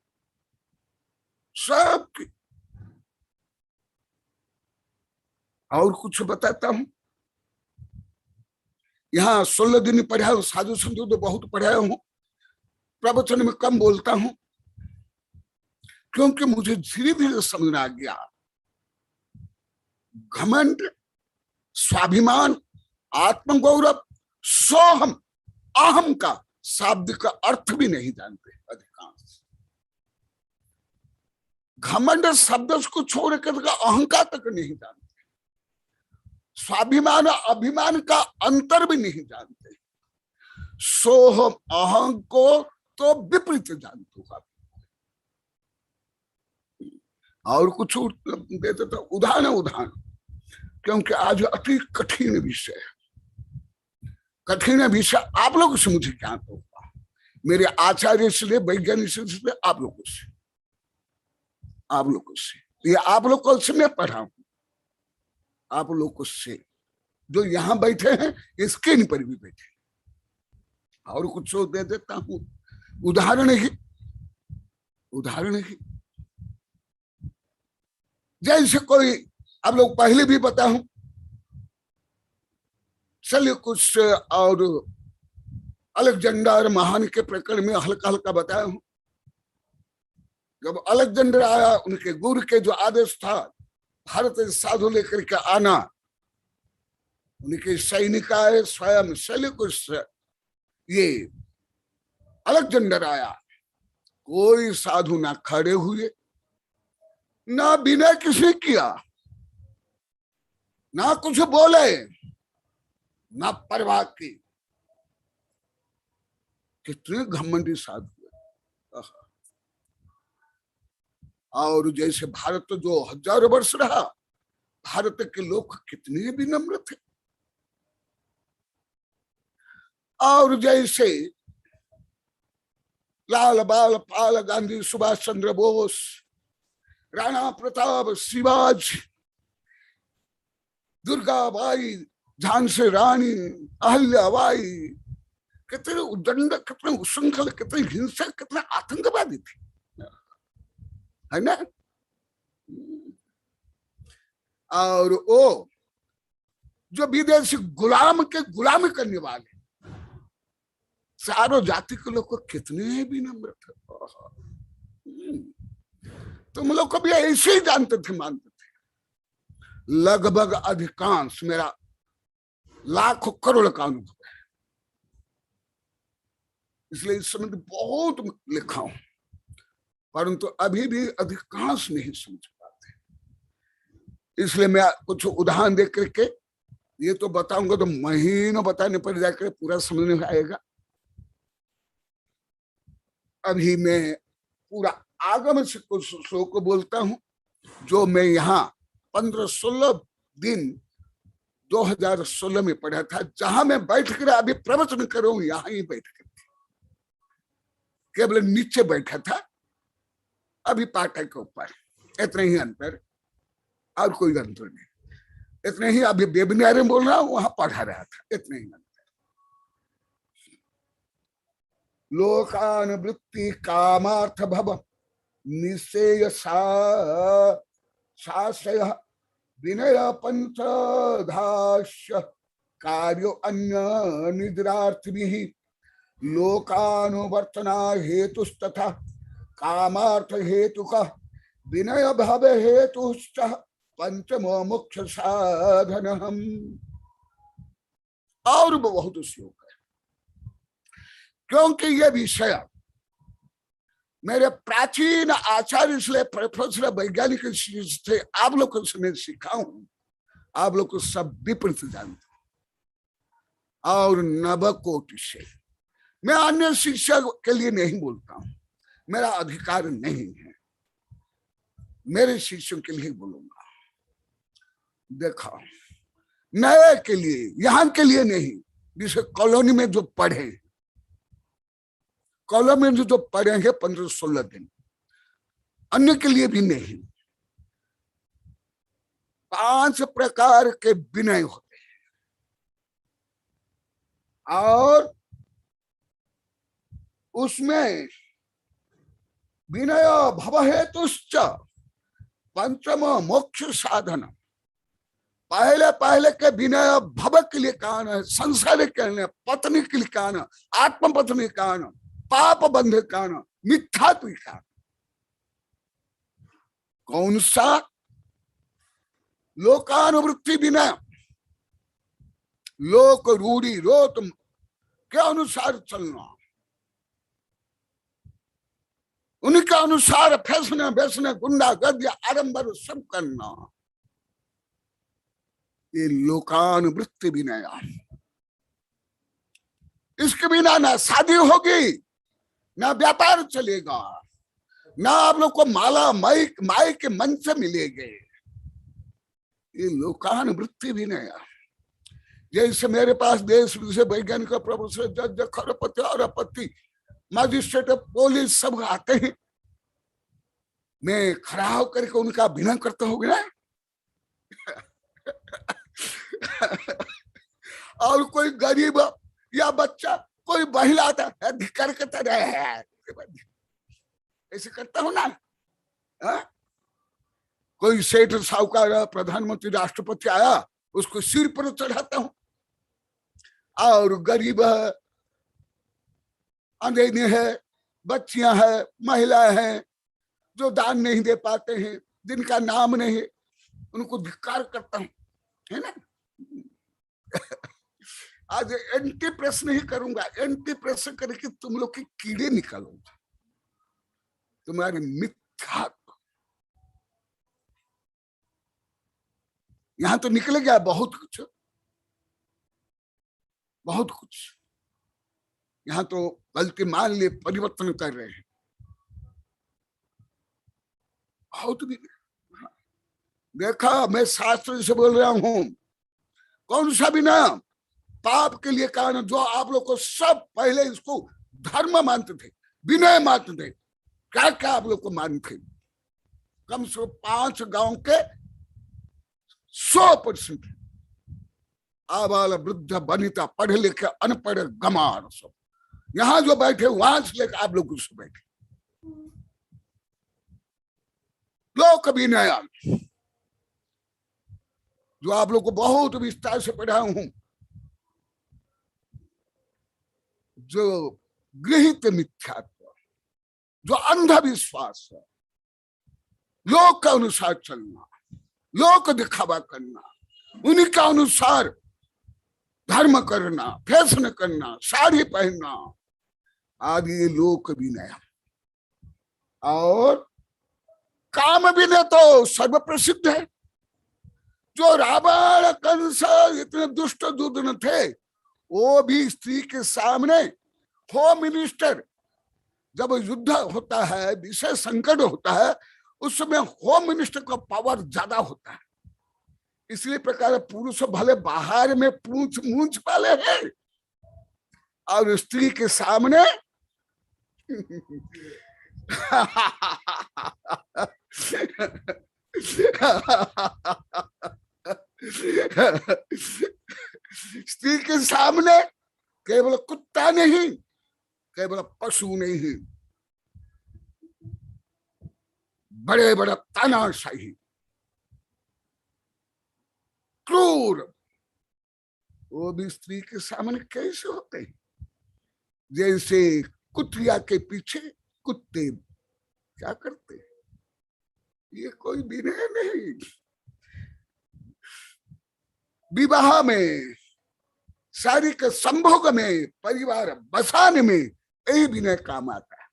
सबकी। और कुछ बताता हूं। यहाँ 16 दिन पढ़ा हूं, साधु संतों तो बहुत पढ़ाया हूं, प्रवचन में कम बोलता हूं, क्योंकि मुझे धीरे धीरे समझ आ गया घमंड, स्वाभिमान, आत्मगौरव, सोहम, अहम का शाब्दिक का अर्थ भी नहीं जानते अधिकांश। घमंड शब्द को छोड़ कर अहंकार तक नहीं जानते, स्वाभिमान अभिमान का अंतर भी नहीं जानते। सोहम अहं को तो विपरीत जानते हो। और कुछ देते तो उदाहरण, क्योंकि आज अति कठिन विषय है। कठिन विषय आप लोगों से मुझे क्या होगा, मेरे आचार्य से, वैज्ञानिक से, आप लोगों से, ये आप लोगों से मैं पढ़ा हूं, आप लोगों से जो यहां बैठे हैं स्क्रीन पर भी बैठे। और कुछ दे देता हूं, उदाहरण ही जैसे कोई, आप लोग पहले भी बताऊं, सेल्यूकस और अलेक्जेंडर महान के प्रकरण में हल्का हल्का बताया हूं। जब अलेक्जेंडर आया, उनके गुरु के जो आदेश था भारत से साधु लेकर के आना, उनके सैनिक आए, स्वयं सेल्यूकस, ये अलेक्जेंडर आया, कोई साधु ना खड़े हुए, ना बिना किसी किया, ना कुछ बोले, ना परवाह की। कितने घमंडी साधु है। और जैसे भारत तो जो हजारों वर्ष रहा, भारत के लोग कितने विनम्र थे। और जैसे लाल बाल पाल गांधी, सुभाष चंद्र बोस, राणा प्रताप, शिवाजी, दुर्गाबाई, झांसी रानी, अहल्याबाई, कितने उदंड, कितने उशृंखल, कितने हिंसक, कितने आतंकवादी थे, है ना। और वो जो विदेशी गुलाम करने वाले चारों जाति के लोग को कितने भी नम्र थे। तुम लोग को भी ऐसे ही जानते थे, मानते थे। लगभग अधिकांश, मेरा लाखों करोड़ का अनुभव है, इसलिए इस समय बहुत लिखा हूं, परंतु अभी भी अधिकांश नहीं समझ पाते। इसलिए मैं कुछ उदाहरण दे करके ये तो बताऊंगा तो महीनों बताने पर जाकर पूरा समझ में आएगा। अभी मैं पूरा आगम से कुछ श्लोक बोलता हूं, जो मैं यहाँ 15-16 दिन 2016 में पढ़ा था, जहां मैं बैठ कर अभी प्रवचन करूं, यहां ही बैठ कर, केवल नीचे बैठा था, अभी पाटा के ऊपर, इतने ही अंतर, और कोई अंतर नहीं। इतने ही अभी वेबिनार में बोल रहा हूं, वहां पढ़ा रहा था, इतने ही अंतर। लोकानुवृत्ति कामार्थ भव निश्चय शास्त्रय विनय पंचधास्य कार्यो अन्य निद्रार्थिभिः लोकानुवर्तना हेतुस्तथा कामार्थ हेतुक विनय भव हेतुश्च पंचमो मुख्य साधनम्। और बहुत श्लोक है, क्योंकि ये विषय मेरे प्राचीन आचार्य इसलिए प्रोफेसर वैज्ञानिक थे, आप लोग को मैं सीखा हूं, आप लोग को सब विपरीत जानते। और नवकोटि से मैं अन्य शिक्षा के लिए नहीं बोलता हूं, मेरा अधिकार नहीं है, मेरे शिष्यों के लिए बोलूंगा। देखो, नए के लिए, यहां के लिए नहीं, जिसे कॉलोनी में जो पढ़े, कॉलोनी में जो पढ़ेंगे 15-16 दिन, अन्य के लिए भी नहीं। 5 प्रकार के विनय होते हैं, और उसमें विनय भव हेतुश्च पंचम मोक्ष साधन। पहले के विनय भव के लिए कारण है, संसार के लिए, पत्नी के लिए कारण, आत्म पत्नी के कारण, पाप बंध के कारण, मिथ्यात्व के कारण। कौन सा? लोकानुवृत्ति विनय, लोक रूढ़ी रोत के अनुसार चलना, उनके अनुसार फैसने वैसने गुंडा गर्दी आडंबर सब करना, ये लोकानुवृत्ति विनय। इसके बिना ना शादी होगी, ना व्यापार चलेगा, ना आप लोग को माला माई के मन से मिलेंगे। ये लोकानुवृत्ति विनय। जैसे मेरे पास देश विदेश वैज्ञानिक प्रोफेसर जज खरपति और अपत्ति मजिस्ट्रेट पुलिस सब आते हैं, मैं खड़ा होकर के उनका बिना करता हूँ ना। और कोई गरीब या बच्चा कोई महिला आता है धिक्कार करता है, ऐसे करता हूं ना। कोई सेठ साहूकार प्रधानमंत्री राष्ट्रपति आया उसको सिर पर चढ़ाता हूं, और गरीब है, अंधेरी है, बच्चियां हैं, महिलाएं हैं जो दान नहीं दे पाते हैं, जिनका नाम नहीं, उनको धिक्कार करता हूं, है ना। आज एंटी प्रेस नहीं करूंगा, एंटी प्रेस करके तुम लोग के कीड़े निकालूंगा, तुम्हारे मिथ्या। यहां तो निकल गया बहुत कुछ, बहुत कुछ। यहां तो गलती मान लिए परिवर्तन कर रहे हैं, बहुत भी देखा। मैं शास्त्र से बोल रहा हूं, कौन सा भी ना पाप के लिए कारण, जो आप लोग को सब पहले इसको धर्म मानते थे, विनय मानते थे, क्या क्या आप लोग को मानते, कम से कम 5 गांव के 100% आबाल वृद्ध वनिता पढ़े लिखे अनपढ़ गमार सब यहां जो बैठे, वहां से लेकर आप लोग उससे बैठे। लोक विनय जो आप लोग को बहुत विस्तार से पढ़ा हूं, जो गृहित मिथ्यात्व, जो अंधविश्वास है, लोक का अनुसार चलना, लोक दिखावा करना, उन्हीं का अनुसार धर्म करना, फैशन करना, साड़ी पहनना आदि लोक विनय। और काम विनय तो सर्व प्रसिद्ध है। जो रावण कंस इतने दुष्ट दुर्जन थे, वो भी स्त्री के सामने होम मिनिस्टर, जब युद्ध होता है, विषय संकट होता है, उस समय होम मिनिस्टर का पावर ज्यादा होता है। इसलिए प्रकार पुरुष भले बाहर में पूंछ मूंछ वाले हैं, और स्त्री के सामने स्त्री के सामने केवल कुत्ता नहीं, केवल पशु नहीं, बड़े बड़े तानाशाही क्रूर, वो भी स्त्री के सामने कैसे होते हैं? जैसे कुतिया के पीछे कुत्ते क्या करते हैं? ये कोई विनय नहीं। विवाह में, शारीरिक संभोग में, परिवार बसाने में यही विनय काम आता है।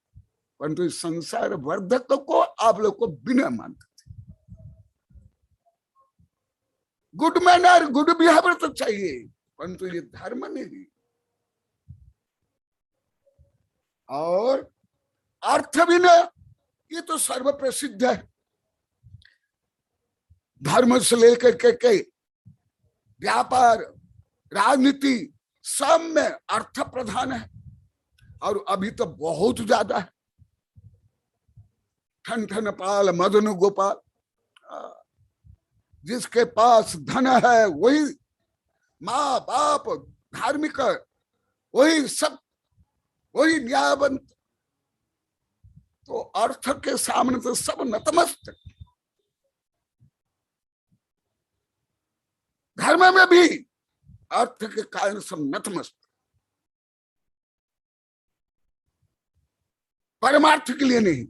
परंतु इस संसार वर्धक को आप लोग को विनय मानते थे। गुड मैनर, गुड बिहेवियर तो चाहिए, परंतु ये धर्म नहीं। और अर्थ विनय ये तो सर्व प्रसिद्ध है। धर्म से लेकर के व्यापार, राजनीति सब में अर्थ प्रधान है, और अभी तो बहुत ज्यादा है। ठन ठन पाल मदन गोपाल, जिसके पास धन है वही माँ बाप धार्मिक, वही सब, वही न्यायवंत। तो अर्थ के सामने तो सब नतमस्तक। धर्म में भी अर्थ के कारण सब नतमस्तक। परमार्थ के लिए नहीं,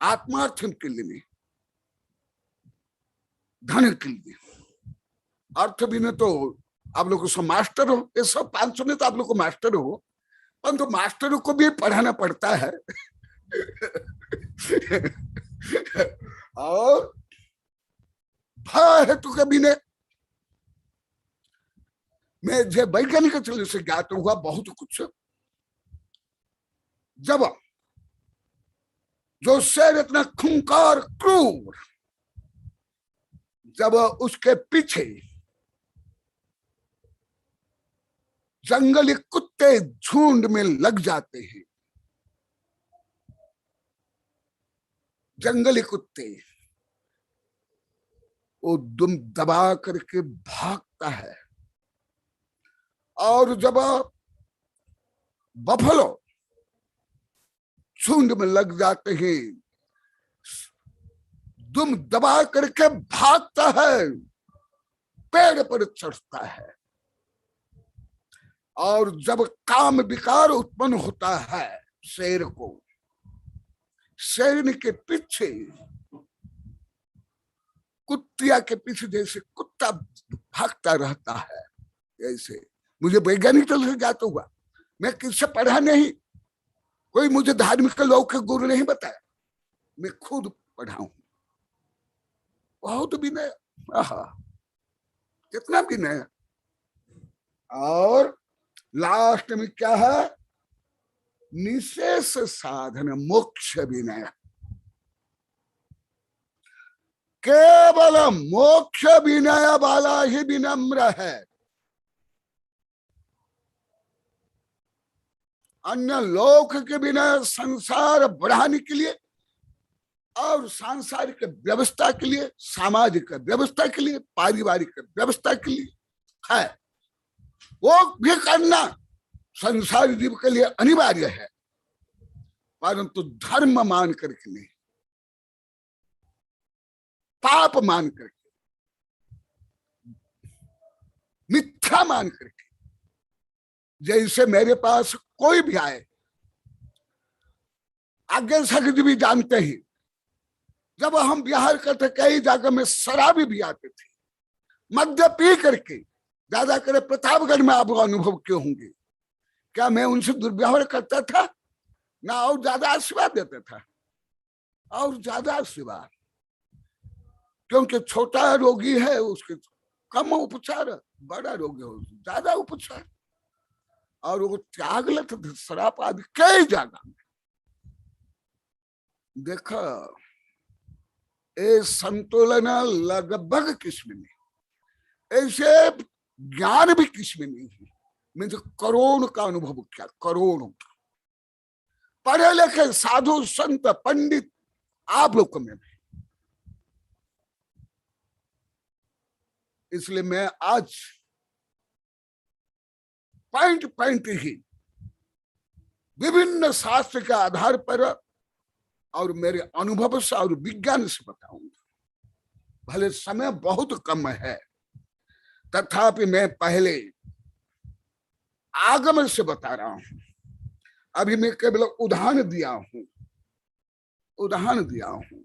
आत्मार्थ के लिए नहीं, धन के लिए। अर्थ भी नहीं तो आप लोग को मास्टर हो, ये सब 500 में तो आप लोग को मास्टर हो, परंतु मास्टरों को भी पढ़ाना पड़ता है। और भय हेतु कभी ने मैं जो वैज्ञानिक चल से ज्ञात हुआ बहुत कुछ। जब जो शेर इतना खूंखार क्रूर, जब उसके पीछे जंगली कुत्ते झुंड में लग जाते हैं, जंगली कुत्ते, वो दुम दबा करके भागता है। और जब बफलो झुंड में लग जाते हैं, दुम दबा करके भागता है, पेड़ पर चढ़ता है। और जब काम विकार उत्पन्न होता है शेर को, शेर के पीछे कुत्तिया के पीछे जैसे कुत्ता भागता रहता है, ऐसे मुझे वैज्ञानिक तौर से ज्ञात हुआ। मैं किससे पढ़ा नहीं, कोई मुझे धार्मिक लोग के गुरु नहीं बताया, मैं खुद पढ़ा हूं। बहुत विनय, कितना विनय। और लास्ट में क्या है, निशेष साधन मोक्ष विनय। केवल मोक्ष विनय वाला ही विनम्र है। अन्य लोक के विनय संसार बढ़ाने के लिए और सांसारिक व्यवस्था के लिए, सामाजिक व्यवस्था के लिए, पारिवारिक व्यवस्था के लिए है, वो भी करना संसारी जीव के लिए अनिवार्य है, परंतु धर्म मान करके नहीं, पाप मान करके, मिथ्या मान करके। जैसे मेरे पास कोई भी आए, आगे सखी भी जानते हैं, जब हम बिहार करते कई जगह में शराबी भी आते थे, मद्य पी करके। ज्यादा करे प्रतापगढ़ में आप अनुभव क्यों होंगे, क्या मैं उनसे दुर्व्यवहार करता था ना, और ज्यादा आशीर्वाद देता था, और ज्यादा आशीर्वाद। क्योंकि छोटा रोगी है उसके कम उपचार, बड़ा रोगी हो ज्यादा उपचार। और वो त्याग लेते थे शराब आदि कई जगह में। देखो ये संतुलन लगभग किसमें नहीं, ऐसे ज्ञान भी किसमें नहीं है। मैं तो करोड़ का अनुभव किया, करोड़ों का। पढ़े लिखे साधु संत पंडित आप लोग में भी। इसलिए मैं आज पॉइंट पॉइंट ही विभिन्न शास्त्र के आधार पर और मेरे अनुभव से और विज्ञान से बताऊंगा। भले समय बहुत कम है, तथापि मैं पहले आगम से बता रहा हूं। अभी मैं केवल उदाहरण दिया हूं, उदाहरण दिया हूं।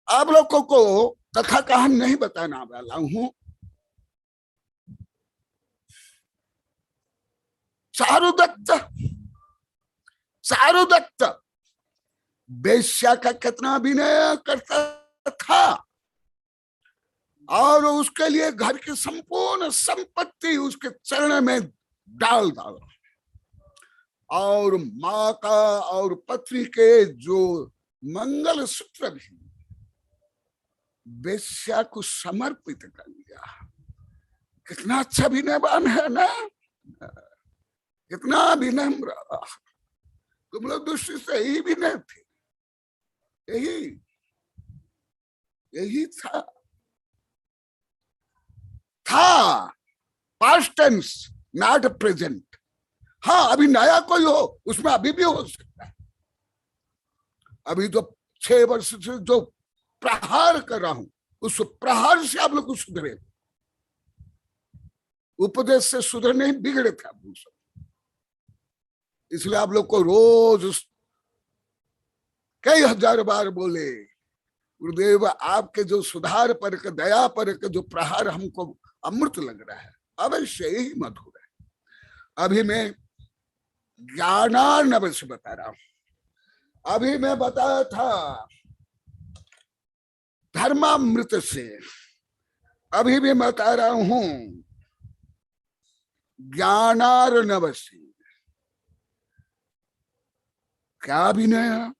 आप लोगों को कथा कहानी नहीं बताना वाला हूं। चारुदत्त वेश्या का कितना अभिनय करता था, और उसके लिए घर की संपूर्ण संपत्ति उसके चरण में डाल डाला, और माँ का और पत्नी के जो मंगल सूत्र भी वेश्या को समर्पित कर दिया। कितना अच्छा विनयवान है ना, कितना विनम्र। तुम लोग दृष्टि से यही विनय थे, यही था पास्ट टेंस, नॉट प्रेजेंट। हाँ अभी नया कोई हो उसमें अभी भी हो सकता है। अभी तो 6 वर्ष से जो प्रहार कर रहा हूं, उस प्रहार से आप लोग को सुधरे। उपदेश से सुधर नहीं, बिगड़े थे आप लोग सब। इसलिए आप लोग को रोज कई हजार बार बोले, गुरुदेव आपके जो सुधार पर के, दया पर के जो प्रहार हमको अमृत लग रहा है, अवश्य ही मधुर है। अभी मैं ज्ञानार्णव से बता रहा हूं। अभी मैं बताया था धर्मामृत से, अभी भी मैं बता रहा हूं ज्ञानार्णव से। क्या भी नया,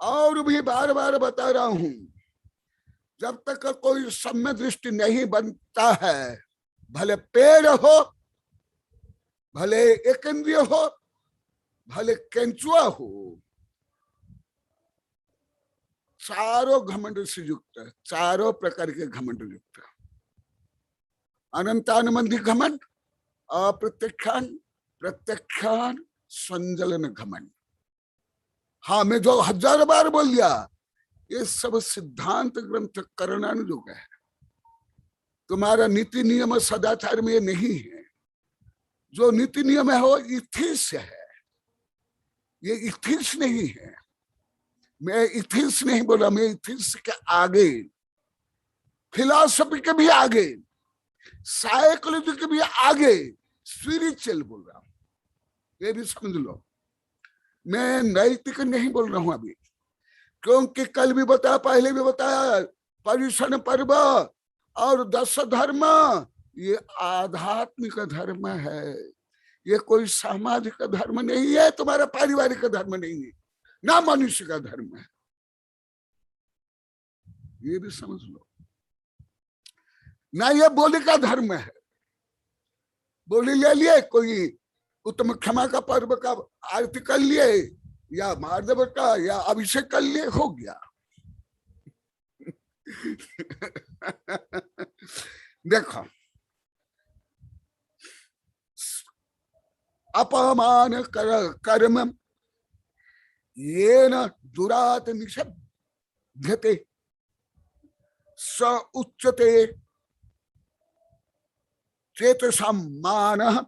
और भी बार बार बता रहा हूं, जब तक कोई सम्य दृष्टि नहीं बनता है, भले पेड़ हो, भले एक इंद्रिय हो, भले केंचुआ हो, चारों घमंड से युक्त है, चारों प्रकार के घमंड युक्त है। अनंतानुबंधी घमंड, अप्रत्यक्षान, प्रत्यक्षान, संजलन घमंड। हाँ, मैं जो 1000 बार बोल दिया, ये सब सिद्धांत ग्रंथ करणानुयोग है। तुम्हारा नीति नियम सदाचार में नहीं है। जो नीति नियम है वो इथिक्स है, ये इथिक्स नहीं है। मैं इथिक्स नहीं बोला, मैं इथिक्स के आगे, फिलॉसफी के भी आगे, साइकोलॉजी के भी आगे स्पिरिचुअल बोल रहा हूं। ये भी समझ लो, मैं नैतिक नहीं बोल रहा हूं अभी, क्योंकि कल भी बताया, पहले भी बताया, पर्युषण पर्व और 10 धर्म ये आध्यात्मिक धर्म है, ये कोई सामाजिक धर्म नहीं है, तुम्हारा पारिवारिक धर्म नहीं है, ना मनुष्य का धर्म है। ये भी समझ लो, ना ये बोली का धर्म है। बोली ले लिए, कोई उत्तम क्षमा का पर्व का आरती कर लिए, या महादेव का, या अभिषेक कर लिए, हो गया। देखो, अपमान कर्म येन दुरात निषभ्यते स उच्यते चेतसा मानः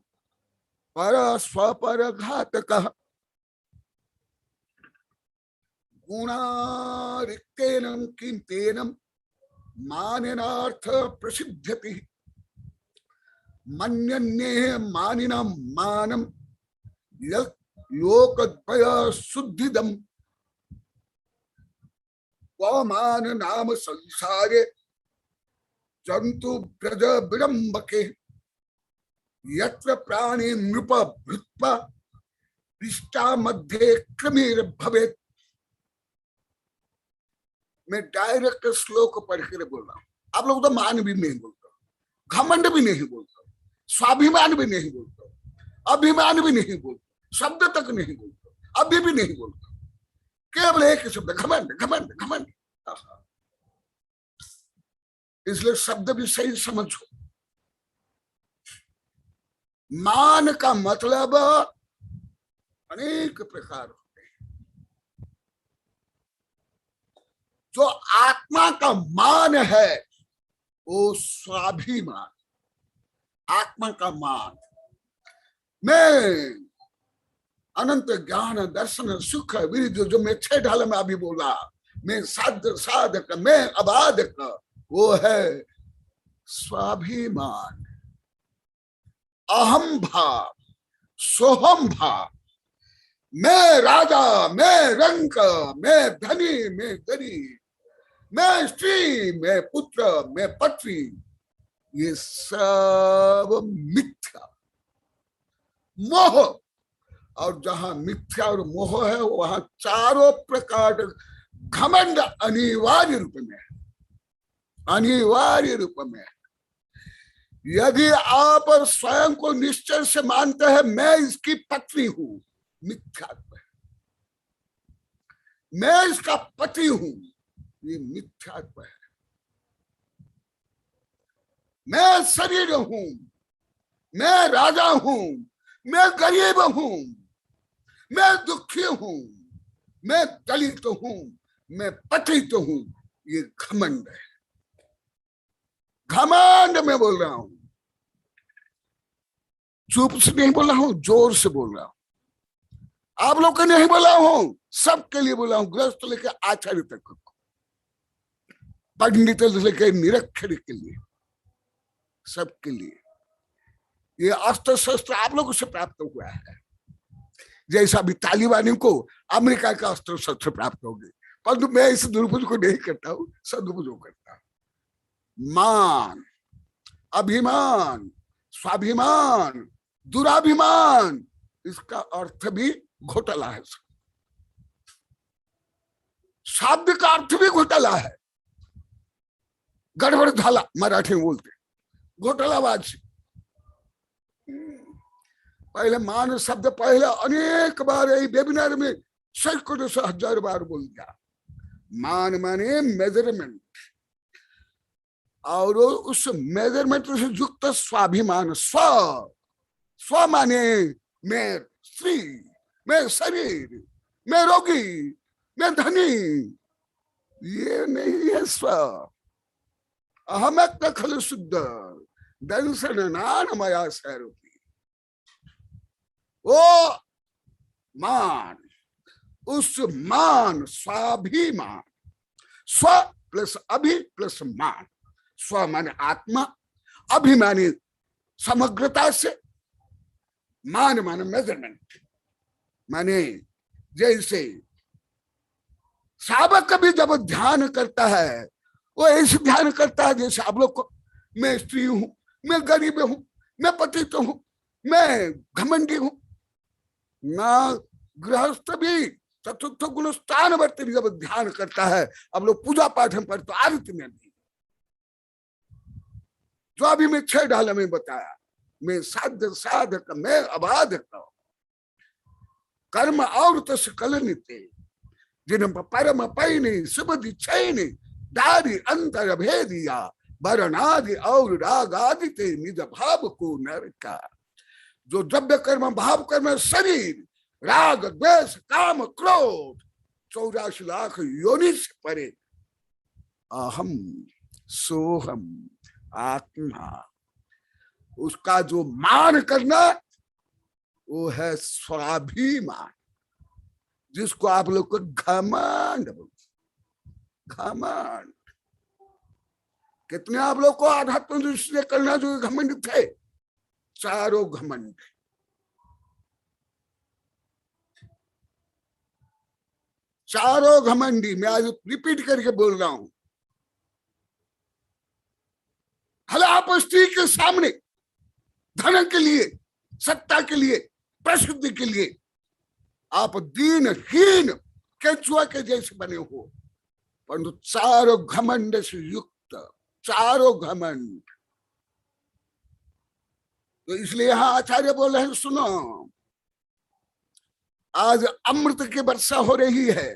पर स्वपर घातकः गुणारिक्तेन किंतेन मानेनार्थ प्रसिद्ध्यति मन्यन्ये मानिनं मानं लोकद्वय शुद्धिदम् वमान नाम संसारे जंतु ब्रज विडम्बके यत्र प्राणी नृप भृत्वा पृष्ठा मध्ये क्रमेर भवेत्। मैं डायरेक्ट श्लोक पढ़ कर बोल रहा हूं। आप लोग तो मान भी नहीं बोलते, घमंड भी नहीं बोलते, स्वाभिमान भी नहीं बोलते, अभिमान भी नहीं बोलते, शब्द तक नहीं बोलते, अभी भी नहीं बोलते, केवल एक शब्द घमंड घमंड घमंड। इसलिए शब्द भी सही समझो। मान का मतलब अनेक प्रकार होते हैं। जो आत्मा का मान है वो स्वाभिमान, आत्मा का मान। मैं अनंत ज्ञान दर्शन सुख विरिध, जो मैं 6 ढाल में अभी बोला, मैं साध साधक, मैं अबाधक, वो है स्वाभिमान, अहम भाव, सोहम भाव। मैं राजा, मैं रंक, मैं धनी, मैं गरीब, मैं स्त्री, मैं पुत्र, मैं पत्नी, ये सब मिथ्या मोह। और जहां मिथ्या और मोह है वहां चारों प्रकार घमंड अनिवार्य रूप में है, अनिवार्य रूप में है। यदि आप स्वयं को निश्चय से मानते हैं मैं इसकी पत्नी हूं, मिथ्यात्व है। मैं इसका पति हूं, ये मिथ्यात्व है। मैं शरीर हूं, मैं राजा हूं, मैं गरीब हूं, मैं दुखी हूं, मैं दलित हूं, मैं पतित हूं, ये घमंड है। घमंड में बोल रहा हूं, चुप से नहीं बोल रहा हूं, जोर से बोल रहा हूं। आप लोग को नहीं बोला हूं, सबके लिए बोला हूं, गृहस्थ लेके आचार्य तक, पंडित लेके निरक्षर के लिए, सबके लिए। ये अस्त्र शस्त्र आप लोगों से प्राप्त हुआ है। जैसा भी तालिबानियों को अमेरिका का अस्त्र शस्त्र प्राप्त हो गए, परंतु मैं इस दुरुपयोग को नहीं करता हूं, सदुपयोग करता हूं। मान, अभिमान, स्वाभिमान, दुराभिमान, इसका अर्थ भी घोटाला है। शब्द का अर्थ भी घोटाला है, गड़बड़ झाला मराठी में बोलते, घोटालाबाज। पहले मान शब्द पहले अनेक बार यही वेबिनार में सैकड़ों से हजार बार बोल दिया। मान माने मेजरमेंट, और उस मेजरमेंट से युक्त स्वाभिमान। स्व माने मैं स्त्री, मैं शरीर, मैं रोगी, मैं धनी, ये नहीं है स्व। अहम खलु शुद्ध दंशन नान मया स्वरूपी। वो मान, उस मान, स्वाभिमान, स्व प्लस अभि प्लस मान। स्व माने आत्मा, अभिमानी समग्रता से, मान माने मेजरमेंट। माने जैसे सावक भी जब ध्यान करता है वो ऐसे ध्यान करता है जैसे आप लोग को, मैं स्त्री हूं, मैं गरीब हूं, मैं पतित हूं, मैं घमंडी हूं। ना गृहस्थ भी चतुर्थ गुण स्थान वर्ती जब ध्यान करता है, अब लोग पूजा पाठ में पढ़ते, आरती में भी, जो अभी मैं 6 ढाल में बताया, मैं साध्य साधक, मैं अबाधक, कर्म और तस कलनिते जिन परम पैनी सुबधि छैनी दारी अंतर भेदिया वरणादि और राग आदि ते निज भाव को नरका। जो द्रव्य कर्म, भाव कर्म, शरीर, राग, द्वेष, काम, क्रोध, 84 लाख योनि से परे अहम सोहम आत्मा, उसका जो मान करना वो है स्वाभिमान, जिसको आप लोग को घमंड बोलते। घमंड कितने आप लोग को आध्यात्म दृष्टि से करना जो घमंड थे, चारों घमंड। चारों घमंडी, मैं आज रिपीट करके बोल रहा हूं। भले आप स्त्री के सामने धन के लिए, सत्ता के लिए, प्रसिद्धि के लिए आप दीनहीन केचुआ के जैसे बने हो, परंतु चारों घमंड से युक्त, चारों घमंड। तो इसलिए यहां आचार्य बोल रहे हैं, सुनो, आज अमृत की वर्षा हो रही है,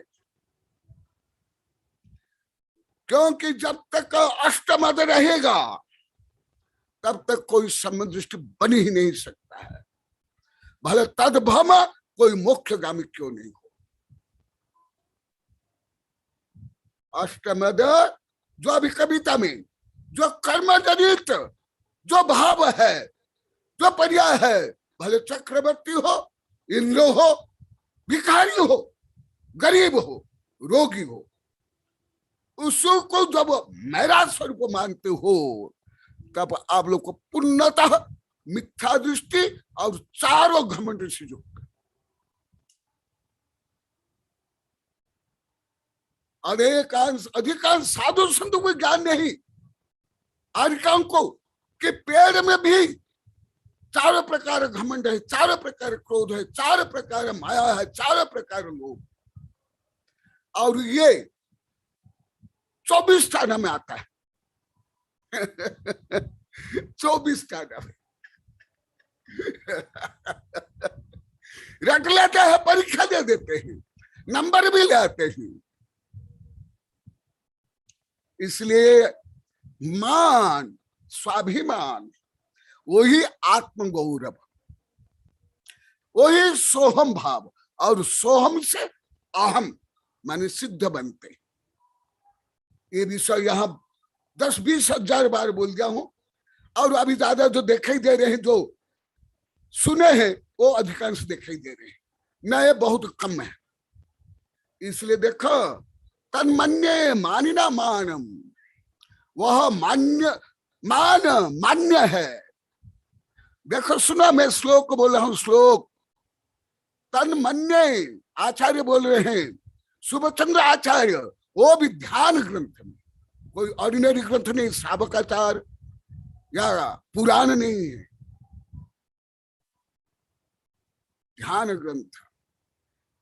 क्योंकि जब तक अष्टमद रहेगा तब तक कोई समदृष्टि बन ही नहीं सकता है, भले तद्भम कोई मोक्षगामी क्यों नहीं हो। अष्टमद जो अभी कविता में जो कर्म जनित जो भाव है, जो पर्याय है, भले चक्रवर्ती हो, इंद्र हो, भिखारी हो, गरीब हो, रोगी हो, उसको जब मेरा स्वरूप मानते हो तब आप लोग को पूर्णतः मिथ्या दृष्टि और चारों घमंड से युक्त। अधिकांश साधु संतों को ज्ञान नहीं, अधिकांश को कि पेड़ में भी चारों प्रकार घमंड है, चारों प्रकार क्रोध है, चारों प्रकार माया है, चारों प्रकार लोभ, और ये 24 स्थान में आता है। 24 स्थान में रट लेते हैं, परीक्षा दे देते हैं, नंबर भी ले आते हैं। इसलिए मान, स्वाभिमान, वही आत्मगौरव, वही सोहम भाव, और सोहम से अहम माने सिद्ध बनते। ये विषय यहाँ 10-20 हजार बार बोल गया हूं, और अभी ज्यादा जो दिखाई दे रहे हैं, जो सुने हैं वो अधिकांश दिखाई दे रहे हैं, नए बहुत कम है। इसलिए देखो, तन्मन्ये मानिना मानम, वह मान्य है। देखो सुना, मैं श्लोक बोल रहा हूं, श्लोक तन्मन्ये आचार्य बोल रहे हैं, सुभचंद्र आचार्य, वो भी ध्यान ग्रंथ में, कोई ऑर्डिनरी ग्रंथ नहीं, श्रावकाचार या पुराण नहीं है, ध्यान ग्रंथ।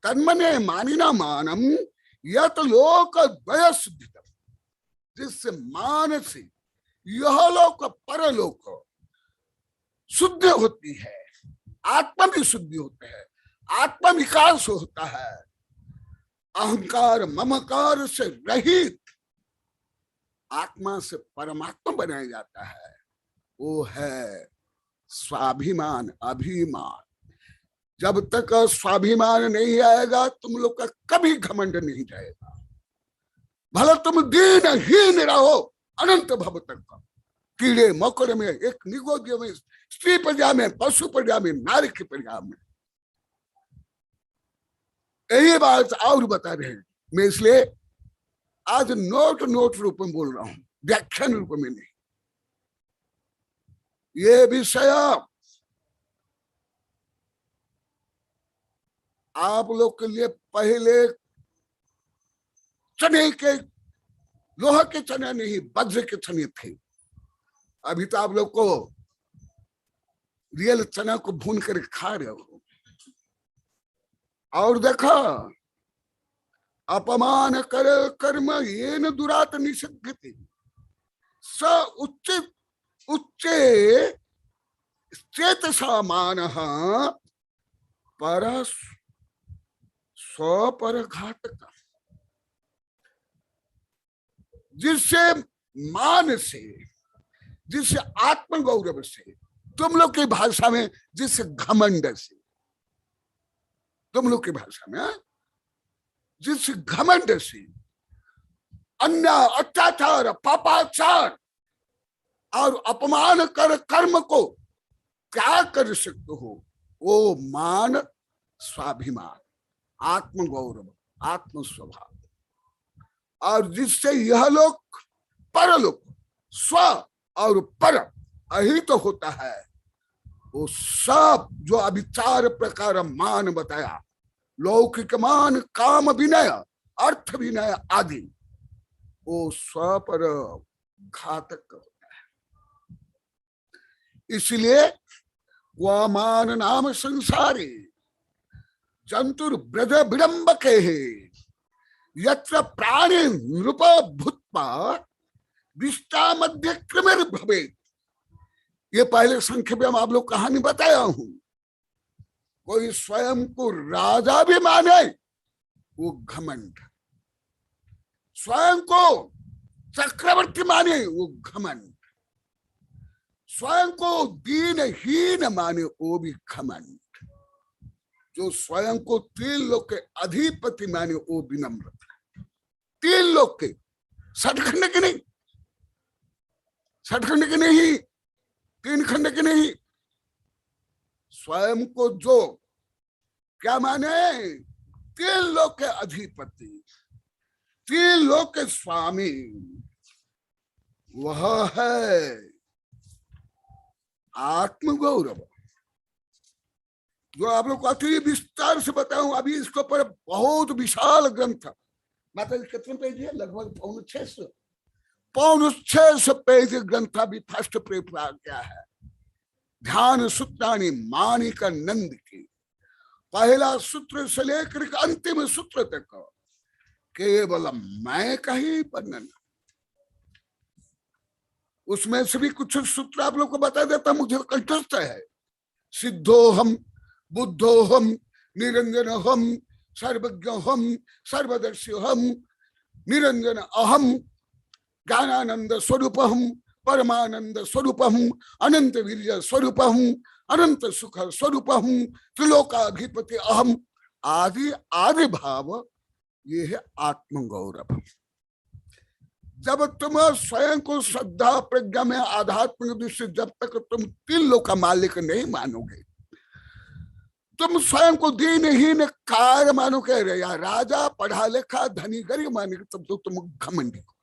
तन्मने मानिना मानम यत लोक द्वय सिद्धितम, जिससे मान से यह लोक परलोक शुद्ध होती है, आत्मा भी शुद्धि होता है, आत्मा विकास होता है, अहंकार ममकार से रहित आत्मा से परमात्मा बनाया जाता है। वो है स्वाभिमान, अभिमान। जब तक स्वाभिमान नहीं आएगा तुम लोग का कभी घमंड नहीं जाएगा। भले तुम दीनहीन रहो अनंत भव तक, कीड़े मकोड़े में, एक निगोद्य में, स्त्री प्रजा में, पशु प्रजा में, नारी की प्रजा में। यही बात और बता रहे हैं। मैं इसलिए आज नोट रूप में बोल रहा हूं, व्याख्यान रूप में नहीं। ये विषय आप लोग के लिए पहले चने के, लोहा के चने नहीं, वज्र के चने थे। अभी तो आप लोग को रियल चना को भून कर खा रहे हो। और देखो, अपमान कर कर्म ये न दुरात निषिद्धति, स उच्च उच्चे चेतसा मानः पर स्वपर घातक। जिससे मान से, जिससे आत्मगौरव से, तुम लोग की भाषा में जिस घमंड से, तुम लोग की भाषा में जिस घमंड से अन्याय, अत्याचार, पापाचार और अपमान कर कर्म को क्या कर सकते हो, वो मान स्वाभिमान, आत्मगौरव, आत्म स्वभाव। और जिससे यह लोक परलोक, स्व और पर अहित होता है, वो सब जो अभी 4 प्रकार मान बताया, लौकिक मान, काम विनय, अर्थ विनय आदि, वो स्व पर घातक होता है। इसलिए वह मान नाम संसारी जंतुर ब्रज विडंबके यत्र प्राणी नृप भूत्वा विष्टा मध्य क्रमेर भवेत्। ये पहले संक्षेप में आप लोग कहानी बताया हूं। कोई स्वयं को राजा भी माने वो घमंड, स्वयं को चक्रवर्ती माने वो घमंड, स्वयं को दीनहीन माने वो भी घमंड, जो स्वयं को 3 लोक के अधिपति माने वो विनम्रता। 3 लोक के, सठखंड के नहीं, सठखंड के नहीं, 3 खंड के नहीं, स्वयं को जो क्या माने, 3 लोक के अधिपति, 3 लोक के स्वामी, वह है आत्मगौरव। जो आप लोग को अति विस्तार से बताऊं, अभी इसके ऊपर बहुत विशाल ग्रंथ, माता जी कितने पेज है, लगभग 650 पेज ग्रंथ अभी फर्स्ट पेपर आ गया है। ध्यान सूत्राणी माणिक नंद की, पहला सूत्र से लेकर अंतिम सूत्र तक केवल मैं का ही वर्णन। उसमें से भी कुछ सूत्र आप लोग को बता देता, मुझे कंठस्थ है। सिद्धोहम, बुद्धोहम, निरंजनोहम, सर्वज्ञोहम, सर्वदर्शिहम, निरंजन अहम, ज्ञानानंद स्वरूपहम, परमानंद स्वरूपहम, अनंत वीर्य स्वरूपहम, अनंत सुख स्वरूपहम, त्रिलोकाधिपति अहम, आदि आदि भाव, ये है आत्मगौरव। जब तुम स्वयं को श्रद्धा प्रज्ञा में आध्यात्मिक दृष्टि, जब तक तुम 3 लोक का मालिक नहीं मानोगे, तुम स्वयं को दीनहीन कार मानोगे, या राजा, पढ़ा लिखा, धनी, गरीब मानोगे, तब तो तुम घमंडी हो।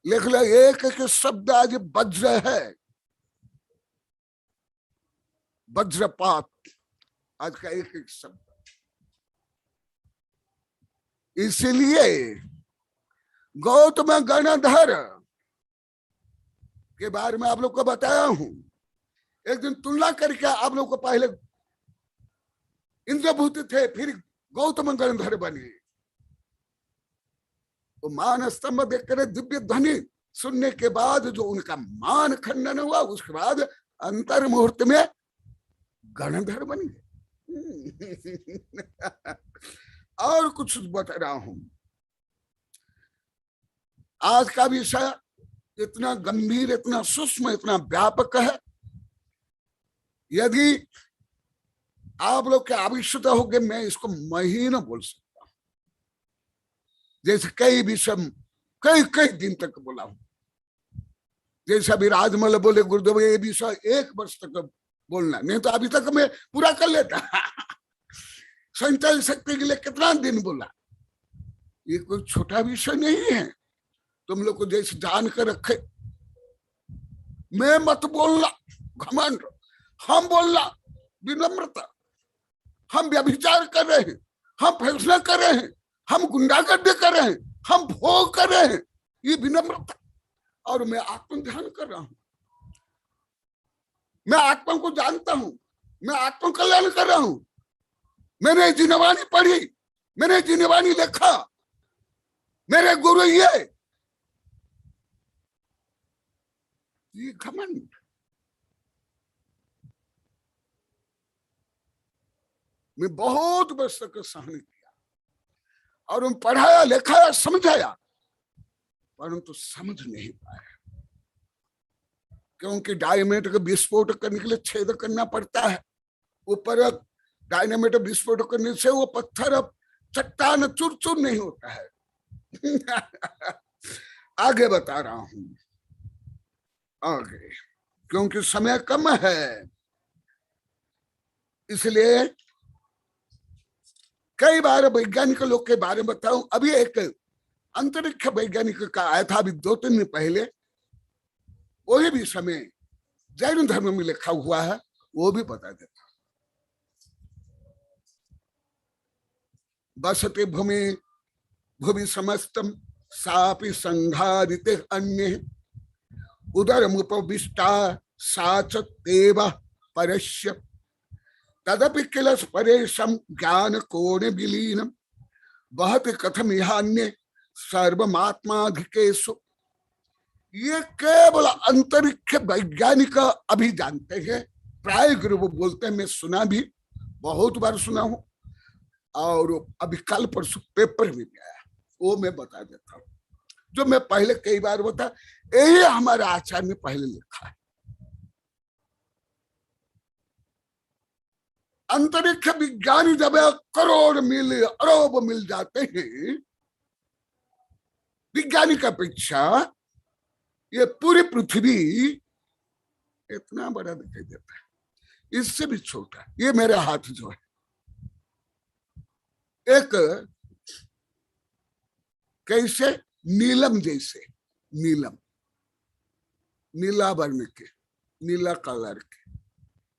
लिख लो, एक एक शब्द आज वज्र है, वज्रपात, आज का एक एक शब्द। इसलिए गौतम गणधर के बारे में आप लोग को बताया हूं। एक दिन तुलना करके आप लोग को पहले इंद्रभूत थे, फिर गौतम गणधर बने। वो मान स्तंभ देखकर दिव्य ध्वनि सुनने के बाद जो उनका मान खंडन हुआ, उसके बाद अंतर मुहूर्त में गणधर बन गए। और कुछ बता रहा हूं। आज का विषय इतना गंभीर, इतना सूक्ष्म, इतना व्यापक है। यदि आप लोग के आवश्यकता होगी, मैं इसको महीनों बोल सकता हूं। जैसे कई विषय कई दिन तक बोला हूं। जैसे अभी राजमल बोले गुरुदेव ये विषय 1 वर्ष तक बोलना, नहीं तो अभी तक मैं पूरा कर लेता। संचय शक्ति के लिए कितना दिन बोला। ये कोई छोटा विषय नहीं है। तुम लोग को जैसे जान कर रखे, मैं मत बोलना घमंड, हम बोलना विनम्रता। हम व्यभिचार कर रहे हैं, हम फैसला कर रहे हैं, हम गुंडागर्दी कर रहे हैं, हम भोग कर रहे हैं, ये विनम्रता। और मैं आत्म ध्यान कर रहा हूं, मैं आत्मा को जानता हूं, मैं आत्म कल्याण कर रहा हूं। मैंने जिनवाणी पढ़ी, मैंने जिनवाणी लिखा, मेरे गुरु ये घमंड। मैं बहुत वर्ष तक सहन किया और उन पढ़ाया, लिखाया, समझाया, परंतु समझ नहीं पाया। क्योंकि डायनामाइट का विस्फोट करने के लिए छेद करना पड़ता है। ऊपर डायनामाइट विस्फोट करने से वो पत्थर चट्टान चूर चूर नहीं होता है। आगे बता रहा हूं, आगे, क्योंकि समय कम है, इसलिए कई बार वैज्ञानिक लोग के बारे में बताऊं। अभी एक अंतरिक्ष वैज्ञानिक का आया था अभी 2-3 दिन पहले, वही भी समय जैन धर्म में लिखा हुआ है, वो भी बता देता। बसते भूमि भूमि समस्तम सापि संघादिते अन्य उदरमुपविष्टा साच तेव परस्य तदपि किल परेशम ज्ञान कोण विलीनम बहत कथम इहान्य सर्वमात्माधिकेषु। ये केवल अंतरिक्ष वैज्ञानिक अभी जानते हैं, प्राय गुरु बोलते हैं। मैं सुना भी, बहुत बार सुना हूं, और अभी कल परसों पेपर में भी आया, वो मैं बता देता हूं। जो मैं पहले कई बार बता, यही हमारे आचार्य ने पहले लिखा है। अंतरिक्ष विज्ञानी जब करोड़ मील अरब मिल जाते हैं विज्ञानी की अपेक्षा, ये पूरी पृथ्वी इतना बड़ा दिखाई देता है, इससे भी छोटा। ये मेरे हाथ जो है, एक कैसे नीलम जैसे, नीलम नीला वर्ण के, नीला कलर के,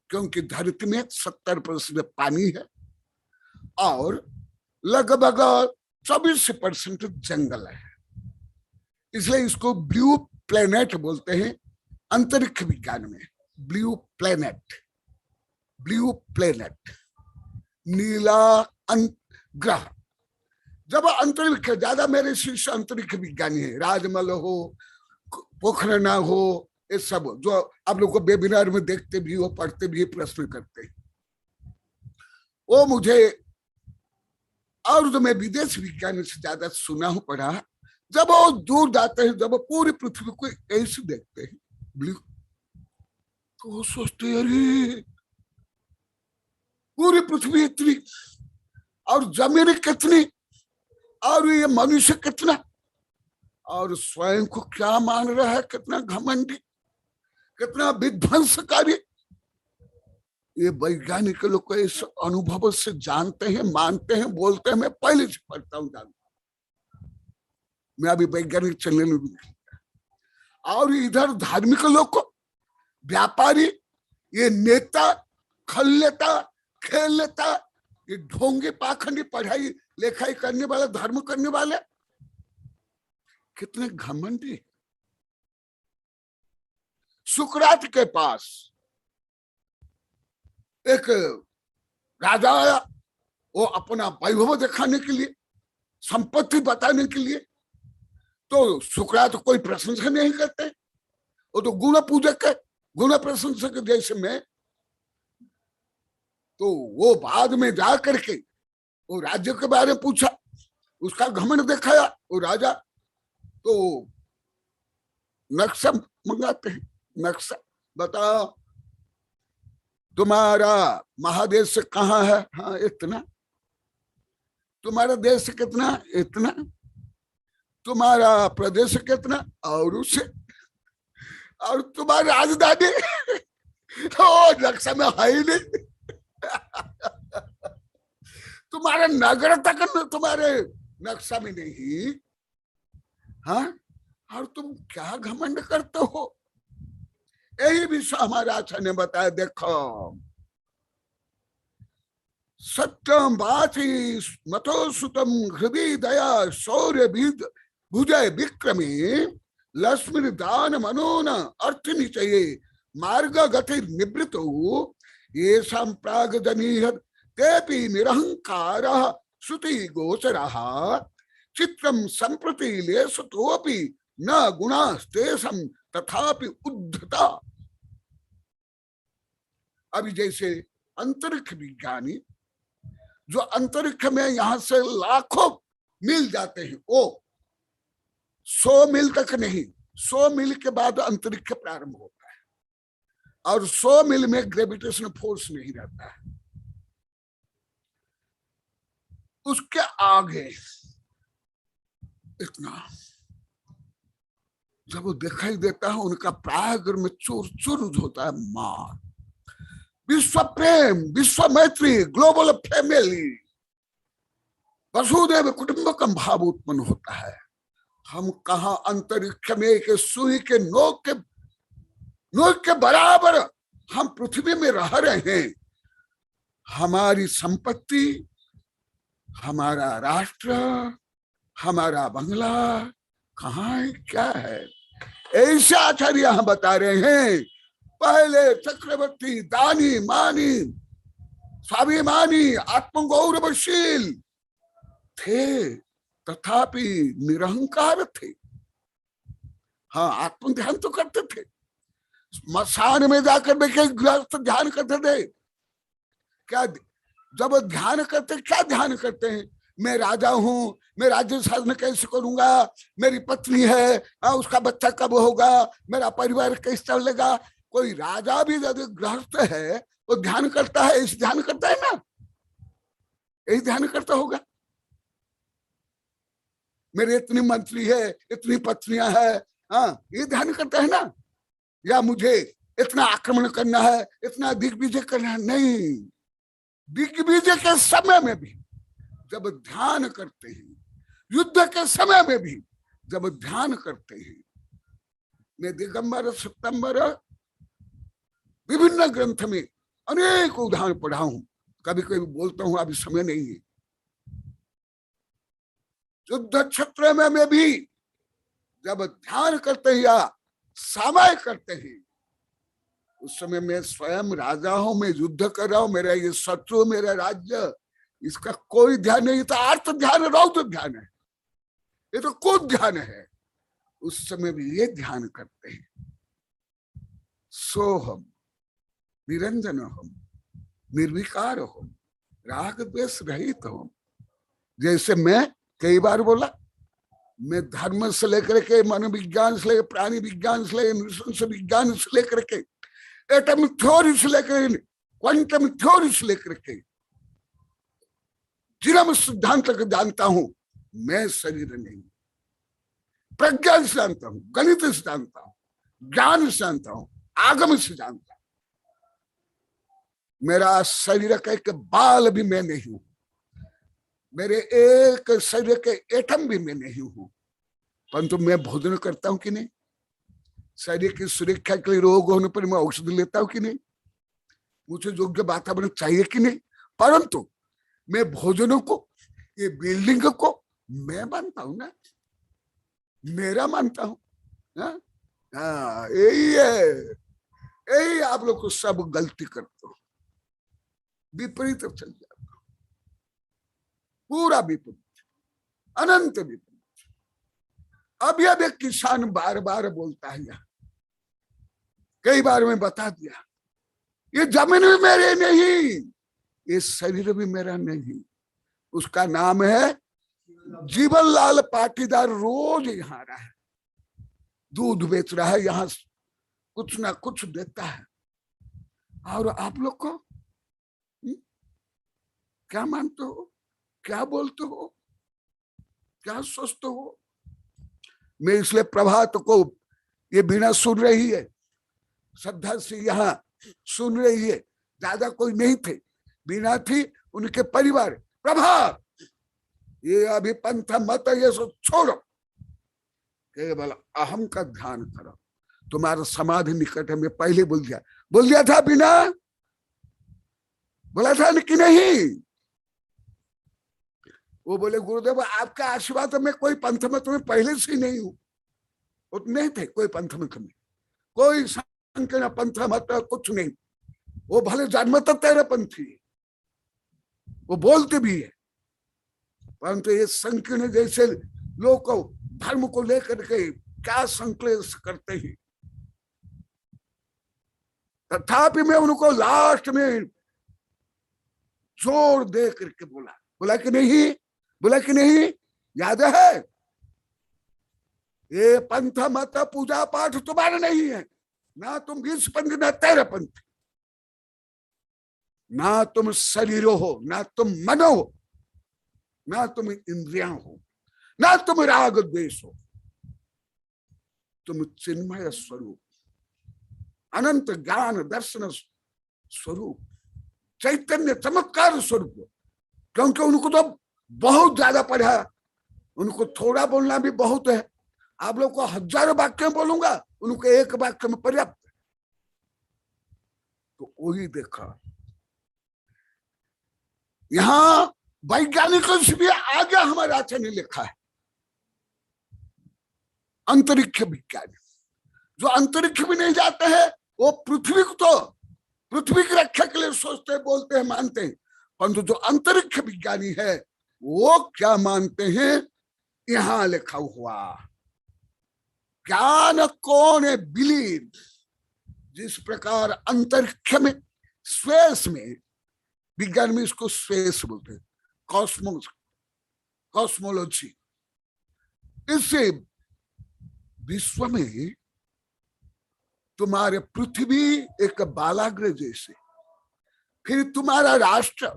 क्योंकि धरती में 70% पानी है और लगभग 24% जंगल है, इसलिए इसको ब्लू प्लेनेट बोलते हैं अंतरिक्ष विज्ञान में। ब्लू प्लेनेट, ब्लू प्लेनेट, नीला ग्रह। जब अंतरिक्ष, ज्यादा मेरे शिष्य अंतरिक्ष विज्ञानी है, राजमल हो, पोखरना हो, ये सब जो आप लोग को वेबिनार में देखते भी हो, पढ़ते भी, प्रश्न करते हैं, वो मुझे, और जो मैं विदेश विज्ञान से ज्यादा सुना हूं, पढ़ा। जब वो दूर जाते हैं, जब पूरी पृथ्वी को ऐसे देखते हैं ब्लू, तो वो सोचते हैं अरे पूरी पृथ्वी इतनी, और जमीन कितनी, और ये मनुष्य कितना, और स्वयं को क्या मान रहा है, कितना घमंडी, कितना विध्वंसकारी। ये वैज्ञानिक लोग को इस अनुभव से जानते हैं, मानते हैं, बोलते हैं। मैं पहले से पढ़ता हूँ, जानता, मैं अभी वैज्ञानिक चैनल में भी। और इधर धार्मिक लोग को, व्यापारी, ये नेता, खलनेता, खेल लेता। ये ढोंगे पाखंडी पढ़ाई लिखाई करने वाले, धर्म करने वाले कितने घमंडी। सुकरात के पास एक राजा आया, वो अपना वैभव दिखाने के लिए, संपत्ति बताने के लिए। तो सुकरात कोई प्रशंसा नहीं करते, वो तो गुण पूजक है, गुण प्रशंसक जैसे में। तो वो बाद में जा करके वो राज्य के बारे में पूछा, उसका घमंड दिखाया वो राजा। तो नक्शा मंगाते हैं, नक्शा बताओ तुम्हारा महादेश कहाँ है? हाँ इतना। तुम्हारा देश कितना? इतना। तुम्हारा प्रदेश कितना? और उसे। और तुम्हारी राजधानी नक्शा में है ही नहीं। तुम्हारा नगर तक तुम्हारे नक्शा में नहीं। हाँ, और तुम क्या घमंड करते हो? यही विषय हमारे आचार्य ने बताया। देखो, सत्यम वाची मतो सुतम हृदय दया शौर्य भुजय विक्रमी लक्ष्मी दान मनोन अर्थ निचये मार्ग गति निवृतो ये प्राग जनीह तेपि निरहंकारः श्रुति गोचरः चित्रम संप्रति लेशतोपि न गुणास्तेषं तथापि उद्धता। अभी जैसे अंतरिक्ष विज्ञानी जो अंतरिक्ष में यहां से लाखों मील जाते हैं, वो 100 मील तक नहीं, 100 मील के बाद अंतरिक्ष प्रारंभ होता है और 100 मील में ग्रेविटेशन फोर्स नहीं रहता है। उसके आगे इतना जब वो दिखाई देता है, उनका प्रागर में चूर चूर होता है मार। विश्व प्रेम, विश्व मैत्री, ग्लोबल फैमिली, वसुदेव कुटुंबकम भाव उत्पन्न होता है। हम कहा अंतरिक्ष में एक सुई के नोक के बराबर हम पृथ्वी में रह रहे हैं। हमारी संपत्ति, हमारा राष्ट्र, हमारा बंगला कहाँ है, क्या है? ऐसे आचार्य यहां बता रहे हैं। पहले चक्रवर्ती, दानी, मानी, स्वाभिमानी, आत्मगौरवशील थे, तथापि निरहंकार थे। हाँ, आत्म ध्यान तो करते थे। मसान में जाकर देखे गृहस्थ ध्यान करते थे। क्या जब ध्यान करते, क्या ध्यान करते हैं? मैं राजा हूं, मैं राज्य शासन कैसे करूंगा, मेरी पत्नी है, उसका बच्चा कब होगा, मेरा परिवार कैसे चलेगा। कोई राजा भी यदि गृहस्थ है वो ध्यान करता है, इस ध्यान करता है ना, यही ध्यान करता होगा। मेरे इतनी मंत्री है, इतनी पत्नियां है, हाँ, ये ध्यान करता है ना। या मुझे इतना आक्रमण करना है, इतना दिग्विजय करना है, नहीं। दिग्विजय के समय में भी जब ध्यान करते हैं, युद्ध के समय में भी जब ध्यान करते हैं। मैं दिगंबर सितंबर विभिन्न ग्रंथ में अनेक उदाहरण पढ़ा हूं, कभी कभी बोलता हूं, अभी समय नहीं है। युद्ध क्षेत्र में भी जब ध्यान करते हैं या समय करते हैं, उस समय मैं स्वयं राजा हूं, मैं युद्ध कर रहा हूं, मेरा ये शत्रु, मेरा राज्य, इसका कोई ध्यान नहीं था। अर्थ ध्यान, रौद्र ध्यान है, ये तो कुछ ध्यान है। उस समय भी ये ध्यान करते हैं, सोहम निरंजन हम, निर्विकार हो, राग द्वेष रहित हो। जैसे मैं कई बार बोला, मैं धर्म से लेकर के, मनोविज्ञान से लेकर, प्राणी विज्ञान से लेकर, नृशंस विज्ञान से लेकर के, एटम थ्योरी से लेकर, क्वांटम थ्योरी से लेकर के, जिनम सिद्धांत तक जानता हूं। मैं शरीर नहीं, प्रज्ञा से जानता हूं, गणित से जानता हूं, ज्ञान से जानता हूं, आगम से जानता हूं। मेरा शरीर का एक बाल भी मैं नहीं हूं, मेरे एक शरीर के एटम भी मैं नहीं हूं। परंतु मैं भोजन करता हूं कि नहीं, शरीर की सुरक्षा के लिए रोग होने पर मैं औषधि लेता हूं कि नहीं, मुझे योग्य वातावरण चाहिए कि नहीं, परंतु मैं भोजनों को, ये बिल्डिंग को मैं मानता हूं ना, मेरा मानता हूं। यही है, यही आप लोग को सब गलती करते हो, विपरीत चल जाता, पूरा विपरीत, अनंत विपरीत। अब एक किसान बार बार बोलता है, यहाँ कई बार मैं बता दिया, ये जमीन भी मेरे नहीं, ये शरीर भी मेरा नहीं। उसका नाम है जीवन लाल पाटीदार। रोज यहाँ रहा है, दूध बेच रहा है, यहाँ कुछ ना कुछ देता है। और आप लोग को क्या मानते हो, क्या बोलते हो, क्या सोचते हो? मैं इसलिए प्रभात को ये बिना सुन रही है, श्रद्धा से यहाँ सुन रही है, ज्यादा कोई नहीं थे, बिना थी उनके परिवार। प्रभात ये अभी पंथ मत ये सब छोड़ो, केवल अहम का ध्यान करो, तुम्हारा समाधि निकट है। मैं पहले बोल दिया था, बिना बोला था कि नहीं? वो बोले गुरुदेव आपका आशीर्वाद में कोई पंथ मत में पहले से ही नहीं हूं। वो नहीं थे कोई पंथ मत में, कोई संकीर्ण पंथ मत कुछ नहीं। वो भले जन्मतः तेरे पंथी, वो बोलते भी है, परंतु ये संकीर्ण जैसे लोग को धर्म को लेकर के क्या संक्लेश करते हैं। तथापि मैं उनको लास्ट में जोर दे करके बोला कि नहीं, बोला कि नहीं, याद है? ये पंथ मत पूजा पाठ तुम्हारा नहीं है, ना तुम 20 पंथ ना 13 पंथ, ना तुम शरीर हो, ना तुम मनो हो, ना तुम इंद्रियां हो, ना तुम राग द्वेष हो, तुम चिन्मय स्वरूप, अनंत ज्ञान दर्शन स्वरूप, चैतन्य चमत्कार स्वरूप। क्योंकि उनको तो बहुत ज्यादा पढ़ा, उनको थोड़ा बोलना भी बहुत है। आप लोग को हजारों वाक्य बोलूंगा, उनको एक वाक्य में पर्याप्त है। तो वही देखा, यहां वैज्ञानिकों से भी आगे हमारे आचार्य ने लिखा है, अंतरिक्ष विज्ञान। जो अंतरिक्ष भी नहीं जाते हैं वो पृथ्वी को, तो पृथ्वी की रक्षा के लिए सोचते हैं, बोलते हैं, मानते हैं। परंतु जो अंतरिक्ष विज्ञानी है वो क्या मानते हैं? यहां लिखा हुआ, ज्ञान कौन है बिलीव। जिस प्रकार अंतरिक्ष में, स्पेस में, विज्ञान में इसको स्पेस बोलते हैं, कॉस्मोस, कॉस्मोलॉजी। इससे विश्व में तुम्हारे पृथ्वी एक बालाग्र जैसे, फिर तुम्हारा राष्ट्र,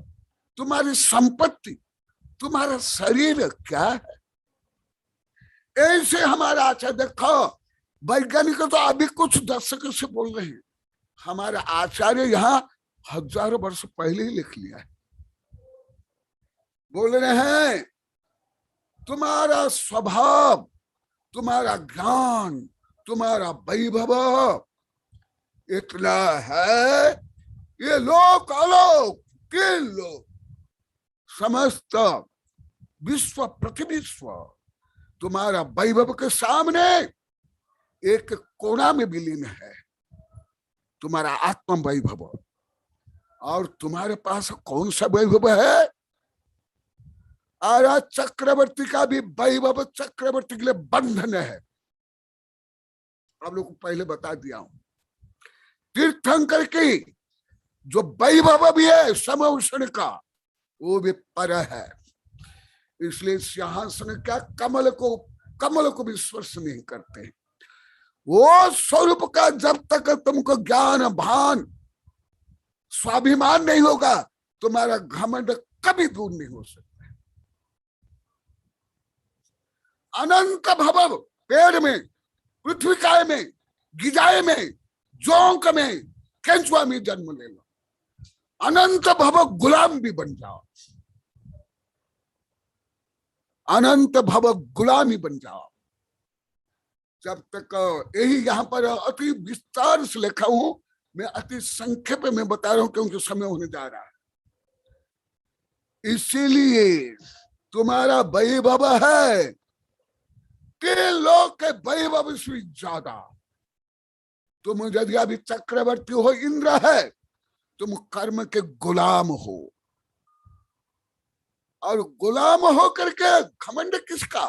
तुम्हारी संपत्ति, तुम्हारा शरीर क्या है, ऐसे हमारा आचार्य। देखो वैज्ञानिक तो अभी कुछ दशक से बोल रहे हैं, हमारा आचार्य यहाँ हजारों वर्ष पहले ही लिख लिया है। बोल रहे हैं तुम्हारा स्वभाव, तुम्हारा ज्ञान, तुम्हारा वैभव इतना है, ये लोक आलोक के लोग, समस्त विश्व पृथ्वीश्व तुम्हारा वैभव के सामने एक कोना में विलीन है, तुम्हारा आत्म वैभव। और तुम्हारे पास कौन सा वैभव है? आरा चक्रवर्ती का भी वैभव चक्रवर्ती के लिए बंधन है। आप लोग को पहले बता दिया हूं, तीर्थंकर की जो वैभव भी है समूषण का, वो भी पर है। इसलिए सिंहासन क्या कमल को भी स्पर्श नहीं करते। वो स्वरूप का जब तक तुमको ज्ञान भान स्वाभिमान नहीं होगा, तुम्हारा घमंड कभी दूर नहीं हो सकता। अनंत भव, पेड़ में, पृथ्वीकाय में, गिजाए में, जोंक में, केंचुआ में जन्म ले लो, अनंत भव गुलाम भी बन जाओ, अनंत भव गुलामी बन जाओ। जब तक यही यहाँ पर अति विस्तार से लिखा हूं, मैं अति संक्षेप में बता रहा हूं क्योंकि समय होने जा रहा है। इसीलिए तुम्हारा वैभव है तीन लोग के वैभव से ज्यादा। तुम यदि अभी चक्रवर्ती हो, इंद्र है, तुम कर्म के गुलाम हो, और गुलाम हो करके घमंड किसका?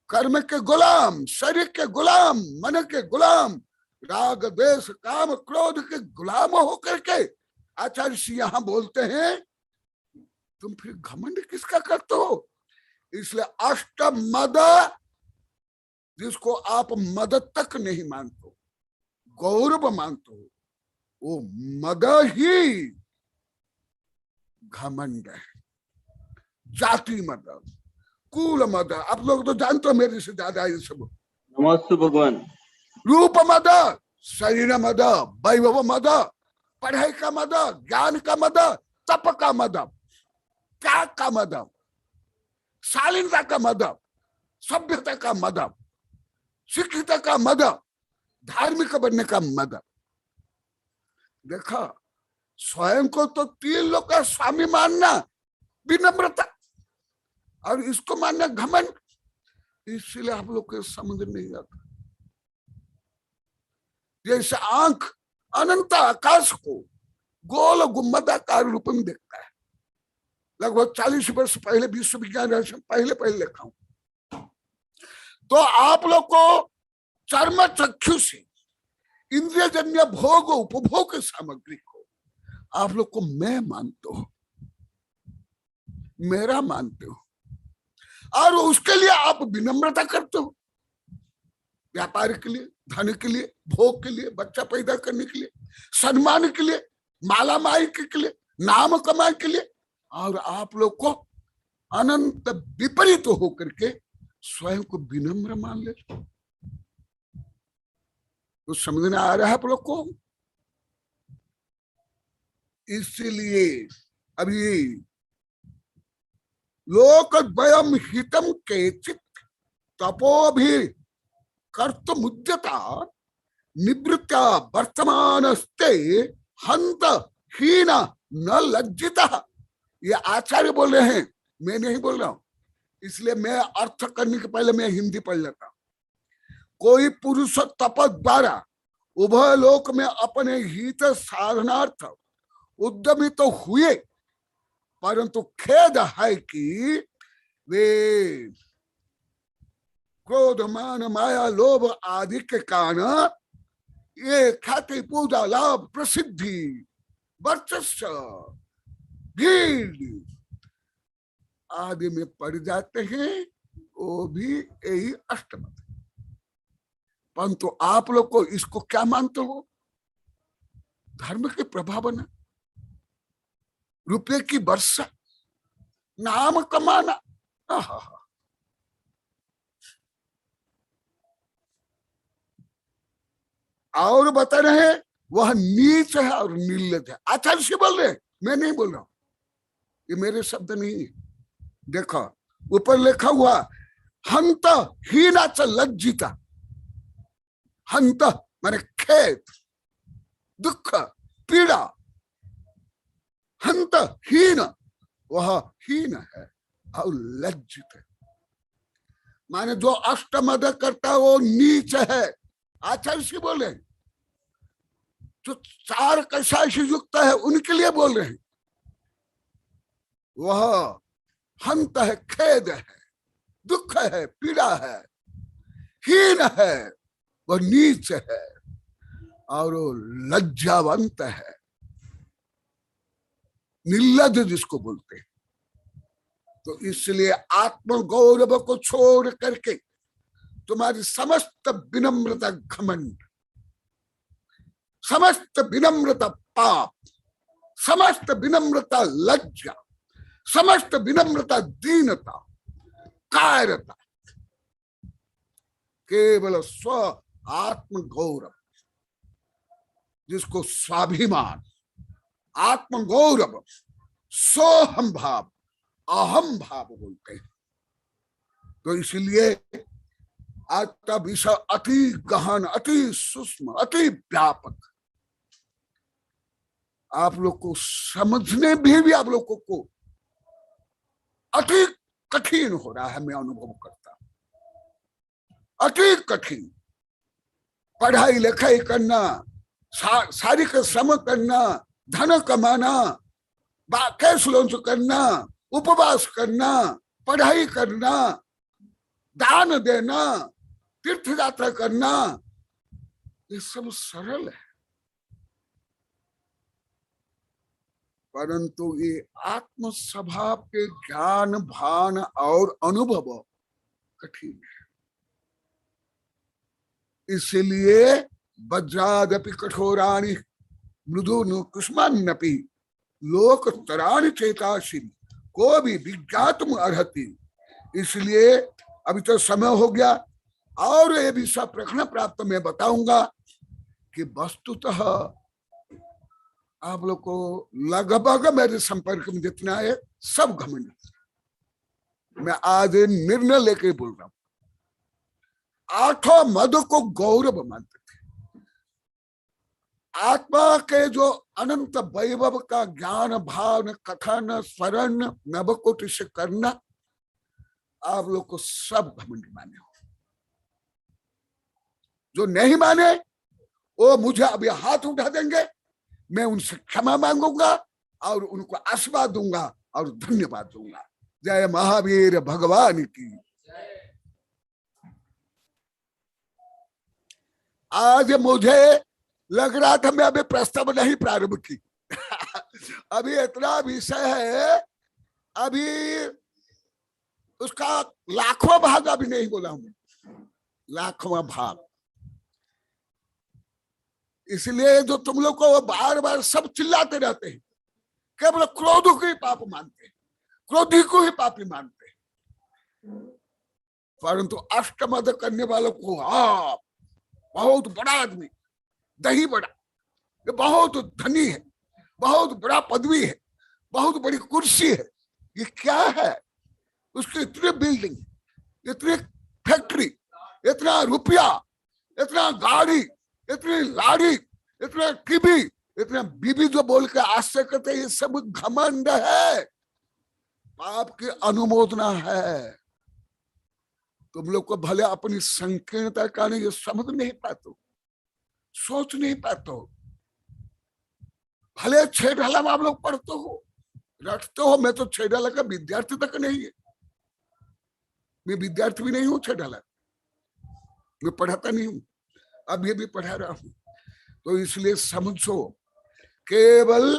कर्म के गुलाम, शरीर के गुलाम, मन के गुलाम, राग द्वेष काम क्रोध के गुलाम हो करके आचार्य श्री यहां बोलते हैं तुम फिर घमंड किसका करते हो? इसलिए अष्ट मद, जिसको आप मद तक नहीं मानते, गौरव मानते हो, वो मद ही घमंड है। जाति मद, कुल मद, आप लोग तो जानते हो मेरे से ज्यादा ये सब।
नमस्ते भगवान।
रूप मद, शरीर मद, वैभव मद, पढ़ाई का मद, ज्ञान का मद, तप का मद, त्याग का मद, शालीनता का मद, सभ्यता का मद, शिक्षित का मद, धार्मिक बनने का मद। देखा, स्वयं को तो तीन लोग का स्वामी मानना विनम्रता, और इसको मानना घमंड। इसलिए आप लोग को समझ नहीं आता। जैसे आंख अनंत आकाश को गोल गुम्बदाकार रूप में देखता है, लगभग 40 वर्ष पहले विश्व विज्ञान रहस्य पहले लिखा हूं। तो आप लोग को चर्म चक्षु से इंद्रियजन्य भोग उपभोग सामग्री को आप लोग को मैं मानते हो, मेरा मानते हो, और उसके लिए आप विनम्रता करते हो। व्यापार के लिए, धन के लिए, भोग के लिए, बच्चा पैदा करने के लिए, सम्मान के लिए, माला माई के लिए, नाम कमाई के लिए, और आप लोग को अनंत विपरीत होकर के स्वयं को विनम्र मान ले। तो समझ में आ रहा है आप लोग को? इसलिए अभी लोक द्वयम हितम केचित तपो भी कर्तुमुद्यता निवृत्ता वर्तमानस्ते हंत हीन न लज्जिता। ये आचार्य बोल रहे हैं, मैं नहीं बोल रहा हूं। इसलिए मैं अर्थ करने के पहले मैं हिंदी पढ़ लेता हूं। कोई पुरुष तप द्वारा उभय लोक में अपने हित साधनार्थ उद्यमित तो हुए, परंतु खेद है कि वे क्रोध मान माया लोभ आदि के कारण ये ख्याति पूजा लाभ प्रसिद्धि वर्चस्व भीड़ आदि में पड़ जाते हैं। वो भी यही अष्टमत। परंतु आप लोग को इसको क्या मानते हो? धर्म के प्रभाव न, रुपये की वर्षा, नाम कमाना। और बता रहे हैं वह नीच है और निर्लज है। आचार्य से बोल रहे, मैं नहीं बोल रहा हूं, ये मेरे शब्द नहीं है। देखो ऊपर लिखा हुआ हंत हीना च लज्जिता। हंत माने खेद, दुख, पीड़ा। हंत हीन, वह हीन है और लज्जित है। माने जो अष्टमद करता है वो नीच है। आचार्य से बोले जो चार कषाय से युक्त है उनके लिए बोल रहे हैं। वह हंत है, खेद है, दुख है, पीड़ा है, हीन है, वह नीच है और लज्जावंत है, निर्लज जिसको बोलते हैं। तो इसलिए आत्म गौरव को छोड़ करके तुम्हारी समस्त विनम्रता घमंड, समस्त विनम्रता पाप, समस्त विनम्रता लज्जा, समस्त विनम्रता दीनता, कायरता, केवल स्व आत्म गौरव जिसको स्वाभिमान, आत्म गौरव, सोहम भाव, अहम भाव बोलते हैं। तो इसलिए आज का विषय अति गहन, अति सूक्ष्म, अति व्यापक। आप लोग को समझने भी आप लोगों को अति कठिन हो रहा है, मैं अनुभव करता हूं, अति कठिन। पढ़ाई लिखाई करना, शारीरिक श्रम करना, धन कमाना, कैश लॉन्च करना, उपवास करना, पढ़ाई करना, दान देना, तीर्थ यात्रा करना, ये सब सरल है, परंतु ये आत्म स्वभाव के ज्ञान भान और अनुभव कठिन है। इसलिए वज्रादपि कठोराणि मृदुनु कुष्मान्नपि लोकतराणि चेतासि को भी विज्ञातम अर्हति। इसलिए अभी तो समय हो गया और ये भी सब प्रश्न प्राप्त मैं बताऊंगा कि वस्तुतः आप लोग को लगभग मेरे संपर्क में जितना है सब घमंड। मैं आज निर्णय लेके बोल रहा हूं, आठों मद को गौरव मानते थे। आत्मा के जो अनंत वैभव का ज्ञान भाव कथन स्मरण नवकोटि से करना, आप लोग को सब घमंड माने हो। जो नहीं माने वो मुझे अभी हाथ उठा देंगे, मैं उनसे क्षमा मांगूंगा और उनको आशीर्वाद दूंगा और धन्यवाद दूंगा। जय महावीर भगवान की। आज मुझे लग रहा था मैं अभी प्रस्ताव नहीं प्रारंभ की अभी इतना विषय है, अभी उसका लाखवां भाग अभी नहीं बोला हूं, लाखवां भाग। इसलिए जो तुम लोग को बार बार सब चिल्लाते रहते हैं, केवल क्रोध को ही पाप मानते हैं, क्रोधी को ही पापी मानते हैं, परंतु अष्टमद करने वालों को आप बहुत बड़ा आदमी, दही बड़ा, ये बहुत धनी है, बहुत बड़ा पदवी है, बहुत बड़ी कुर्सी है, ये क्या है? उसकी इतनी बिल्डिंग, इतनी फैक्ट्री, इतना रुपया, इतना गाड़ी, इतनी लाड़ी, इतना टीवी, इतना बीबी जो बोल के आश्चर्य करते, ये सब घमंड है, पाप की अनुमोदना है। तुम लोग को भले अपनी संकीर्णता का नहीं ये समझ नहीं पाते, सोच नहीं पाते हो, भले 6 ढाला में आप लोग पढ़ते हो, रटते हो। मैं तो 6 ढाला का विद्यार्थी तक नहीं है, मैं विद्यार्थी भी नहीं हूं 6 ढाला, मैं पढ़ाता नहीं हूं, अब ये भी पढ़ा रहा हूं। तो इसलिए समझो, केवल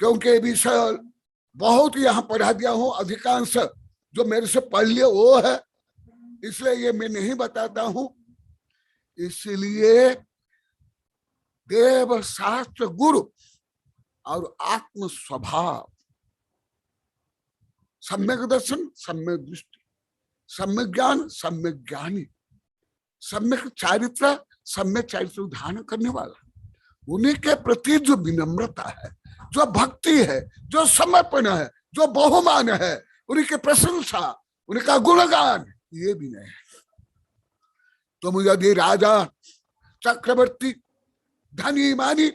क्योंकि विषय बहुत यहां पढ़ा दिया हूं, अधिकांश जो मेरे से पढ़ लिए वो है, इसलिए ये मैं नहीं बताता हूं। इसलिए देव शास्त्र गुरु और आत्म स्वभाव, सम्यक दर्शन, सम्यक दृष्टि, सम्यक ज्ञान, सम्यक ज्ञानी, सम्यक चारित्र, सम्यक चारित्र धारण करने वाला, उन्हीं के प्रति जो विनम्रता है, जो भक्ति है, जो समर्पण है, जो बहुमान है, उन्हीं की प्रशंसा, उनका गुणगान, ये भी नहीं है। तुम यदि राजा, चक्रवर्ती, धनी मानी,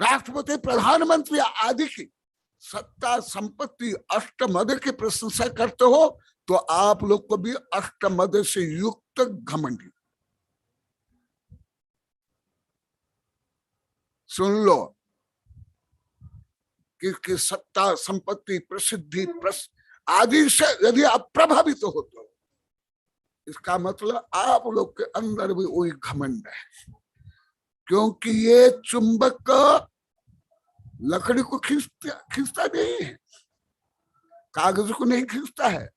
राष्ट्रपति, प्रधानमंत्री आदि की सत्ता संपत्ति अष्टमद की प्रशंसा करते हो, तो आप लोग को भी अष्टमद से युक्त घमंडी। सुन लो कि सत्ता संपत्ति प्रसिद्धि आदि से यदि आप प्रभावित हो तो इसका मतलब आप लोग के अंदर भी वही घमंड है, क्योंकि ये चुंबक लकड़ी को खींचता नहीं है, कागज को नहीं खींचता है,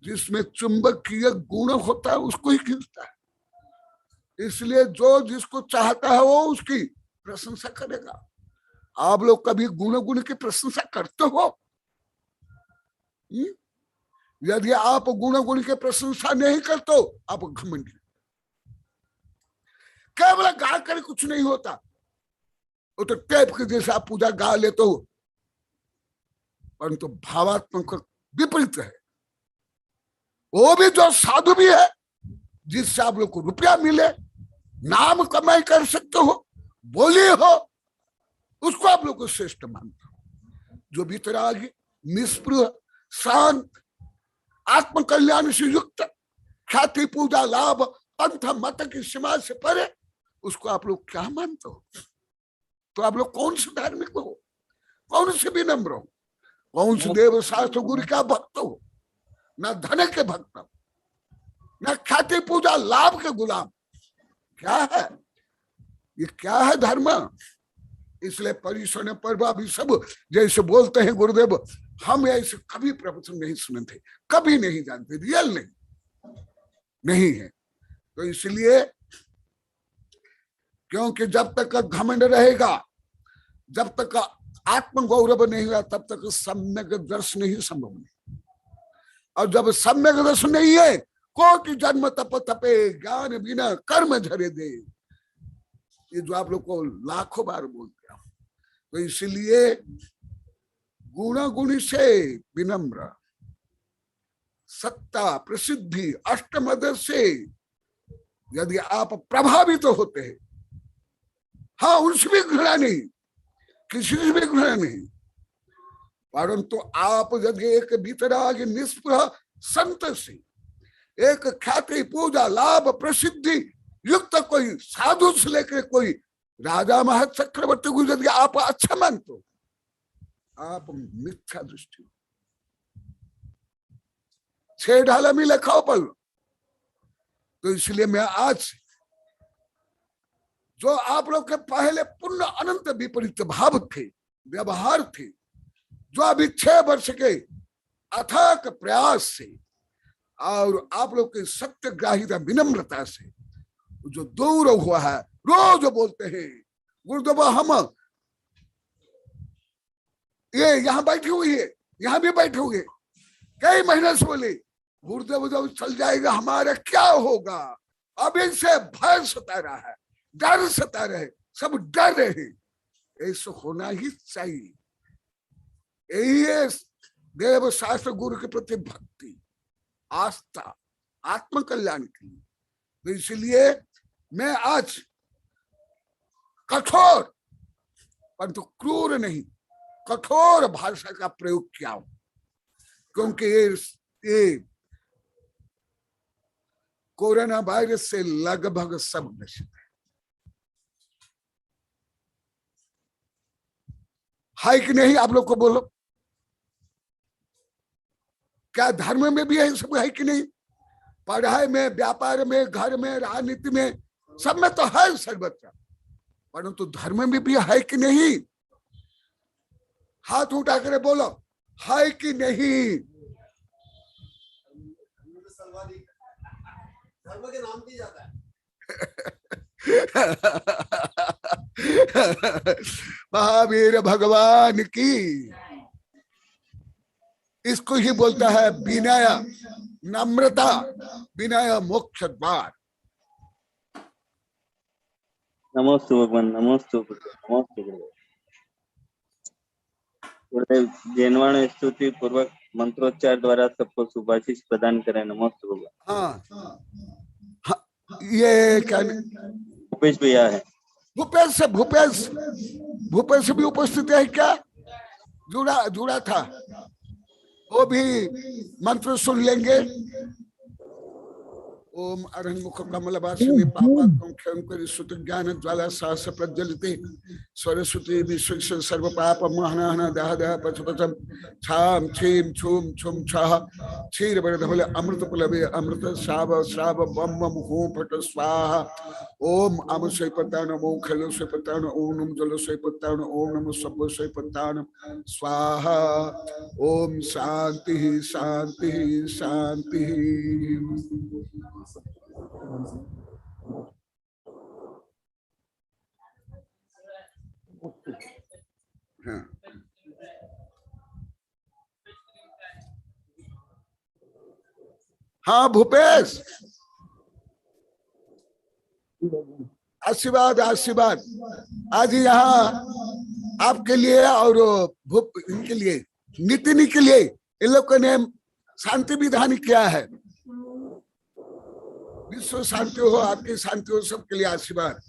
जिसमें चुंबकीय गुण होता है उसको ही खींचता है। इसलिए जो जिसको चाहता है वो उसकी प्रशंसा करेगा। आप लोग कभी गुण की प्रशंसा करते हो? यदि आप गुण की प्रशंसा नहीं करते हो, आप घमंडी। केवल गा कर कुछ नहीं होता, वो तो टेप के जैसे आप पूजा गा लेते हो, परंतु भावात्मक विपरीत है। वो भी जो साधु भी है, जिससे आप लोग को रुपया मिले, नाम कमाई कर सकते हो, बोली हो, उसको आप लोग को श्रेष्ठ मानता हूं। जो वितरागी, निष्पृह, शांत, आत्मकल्याण से युक्त, ख्याति, पूजा, लाभ, पंथ मत की सीमा से परे, उसको आप लोग क्या मानते हो? तो आप लोग कौन से धार्मिक हो, कौन से विनम्र हो, कौन से देव शास्त्र गुरु का भक्त हो? न धन के भक्त, न ख्याति पूजा लाभ के गुलाम। क्या है ये? क्या है धर्म? इसलिए परिसर पर्व अभी सब जैसे बोलते हैं गुरुदेव, हम ऐसे कभी प्रवचन नहीं सुने थे, कभी नहीं जानते, रियल नहीं है। तो इसलिए क्योंकि जब तक घमंड रहेगा, जब तक आत्म गौरव नहीं हुआ, तब तक सम्यक दर्शन ही संभव नहीं। और जब सम्यक दर्शन नहीं है, कोटि जन्म तप तपे, ज्ञान बिना कर्म झरे दे, ये जो आप लोग को लाखों बार बोल दिया। तो इसलिए गुण गुणी से विनम्र, सत्ता प्रसिद्धि अष्टमद से यदि आप प्रभावित तो होते हैं, हाँ उनसे भी घृणा नहीं, किसी से भी घृणा नहीं, परंतु आप यदि एक वितरागी निष्पृह संत से, एक ख्याति पूजा लाभ प्रसिद्धि युक्त कोई साधु से लेकर कोई राजा महत चक्रवर्ती को यदि आप अच्छा मानते हो, आप मिथ्या दृष्टि, छह ढाला में लिखाओ पल। तो इसलिए मैं आज जो आप लोग के पहले पुण्य अनंत विपरीत भाव थे, व्यवहार थे, जो अभी 6 वर्ष के अथक प्रयास से और आप लोग के सत्यग्राहिता विनम्रता से जो दूर हुआ है, रोज बोलते हैं गुरुदेव हम ये यहाँ बैठे हुए है, यहाँ भी बैठे हुए, कई महीने से बोले गुरुदेव जब चल जाएगा हमारा क्या होगा। अब इनसे भय सता रहा है, डर सता रहे, सब डर रहे। ऐसा होना ही चाहिए। यही है देव शास्त्र गुरु के प्रति भक्ति, आस्था, आत्म कल्याण के लिए। तो इसलिए मैं आज कठोर परंतु क्रूर नहीं, कठोर भाषा का प्रयोग किया हूं, क्योंकि ये कोरोना वायरस से लगभग सब नष्ट है कि नहीं? आप लोग को बोलो, क्या धर्म में भी है सब है कि नहीं? पढ़ाई में, व्यापार में, घर में, राजनीति में, सब में तो है सर्वत्र, परंतु धर्म में भी है कि नहीं? हाथ उठा कर बोलो, है कि नहीं?
धर्म के नाम दी जाता है।
महावीर भगवान की, इसको ही बोलता है विनय, नम्रता, विनय मोक्ष द्वार।
नमोस्तु भगवान, नमोस्तु नमोस्तु गुरुदेव। जैनवाणी स्तुति पूर्वक मंत्रोच्चार द्वारा सबको शुभाशीष प्रदान करें। नमोस्तु भगवान।
हाँ, ये क्या
भूपेश भैया है?
भूपेश भी उपस्थित है क्या? जुड़ा था, वो भी मंत्र सुन लेंगे। ओम अरहन्मुख कमलवासिनी पापात्मं क्षयंकरी सुत ज्ञान ज्वाला सहस प्रज्वलिते सरस्वती विश्व सर्व पाप महनहन दह दह पचपचम छाम छीम छूम छुम छह क्षीर बरधवल अमृत प्लवे अमृत श्राव श्राव बम बम हूं फट स्वाहा। ओम अम स्वैपत्तान ओम खलो स्वैपत्तान ओम नम जल स्वैपत्तान ओम नम सप्प स्वैपत्तान स्वाहा। ओम शांति शांति शांति। हाँ भूपेश, आशीर्वाद आशीर्वाद। आज यहाँ आपके लिए और इनके लिए, नितिन के लिए, इन लोग ने शांति विधान किया है। विश्व शांति हो, आपकी शांति हो, सबके लिए आशीर्वाद।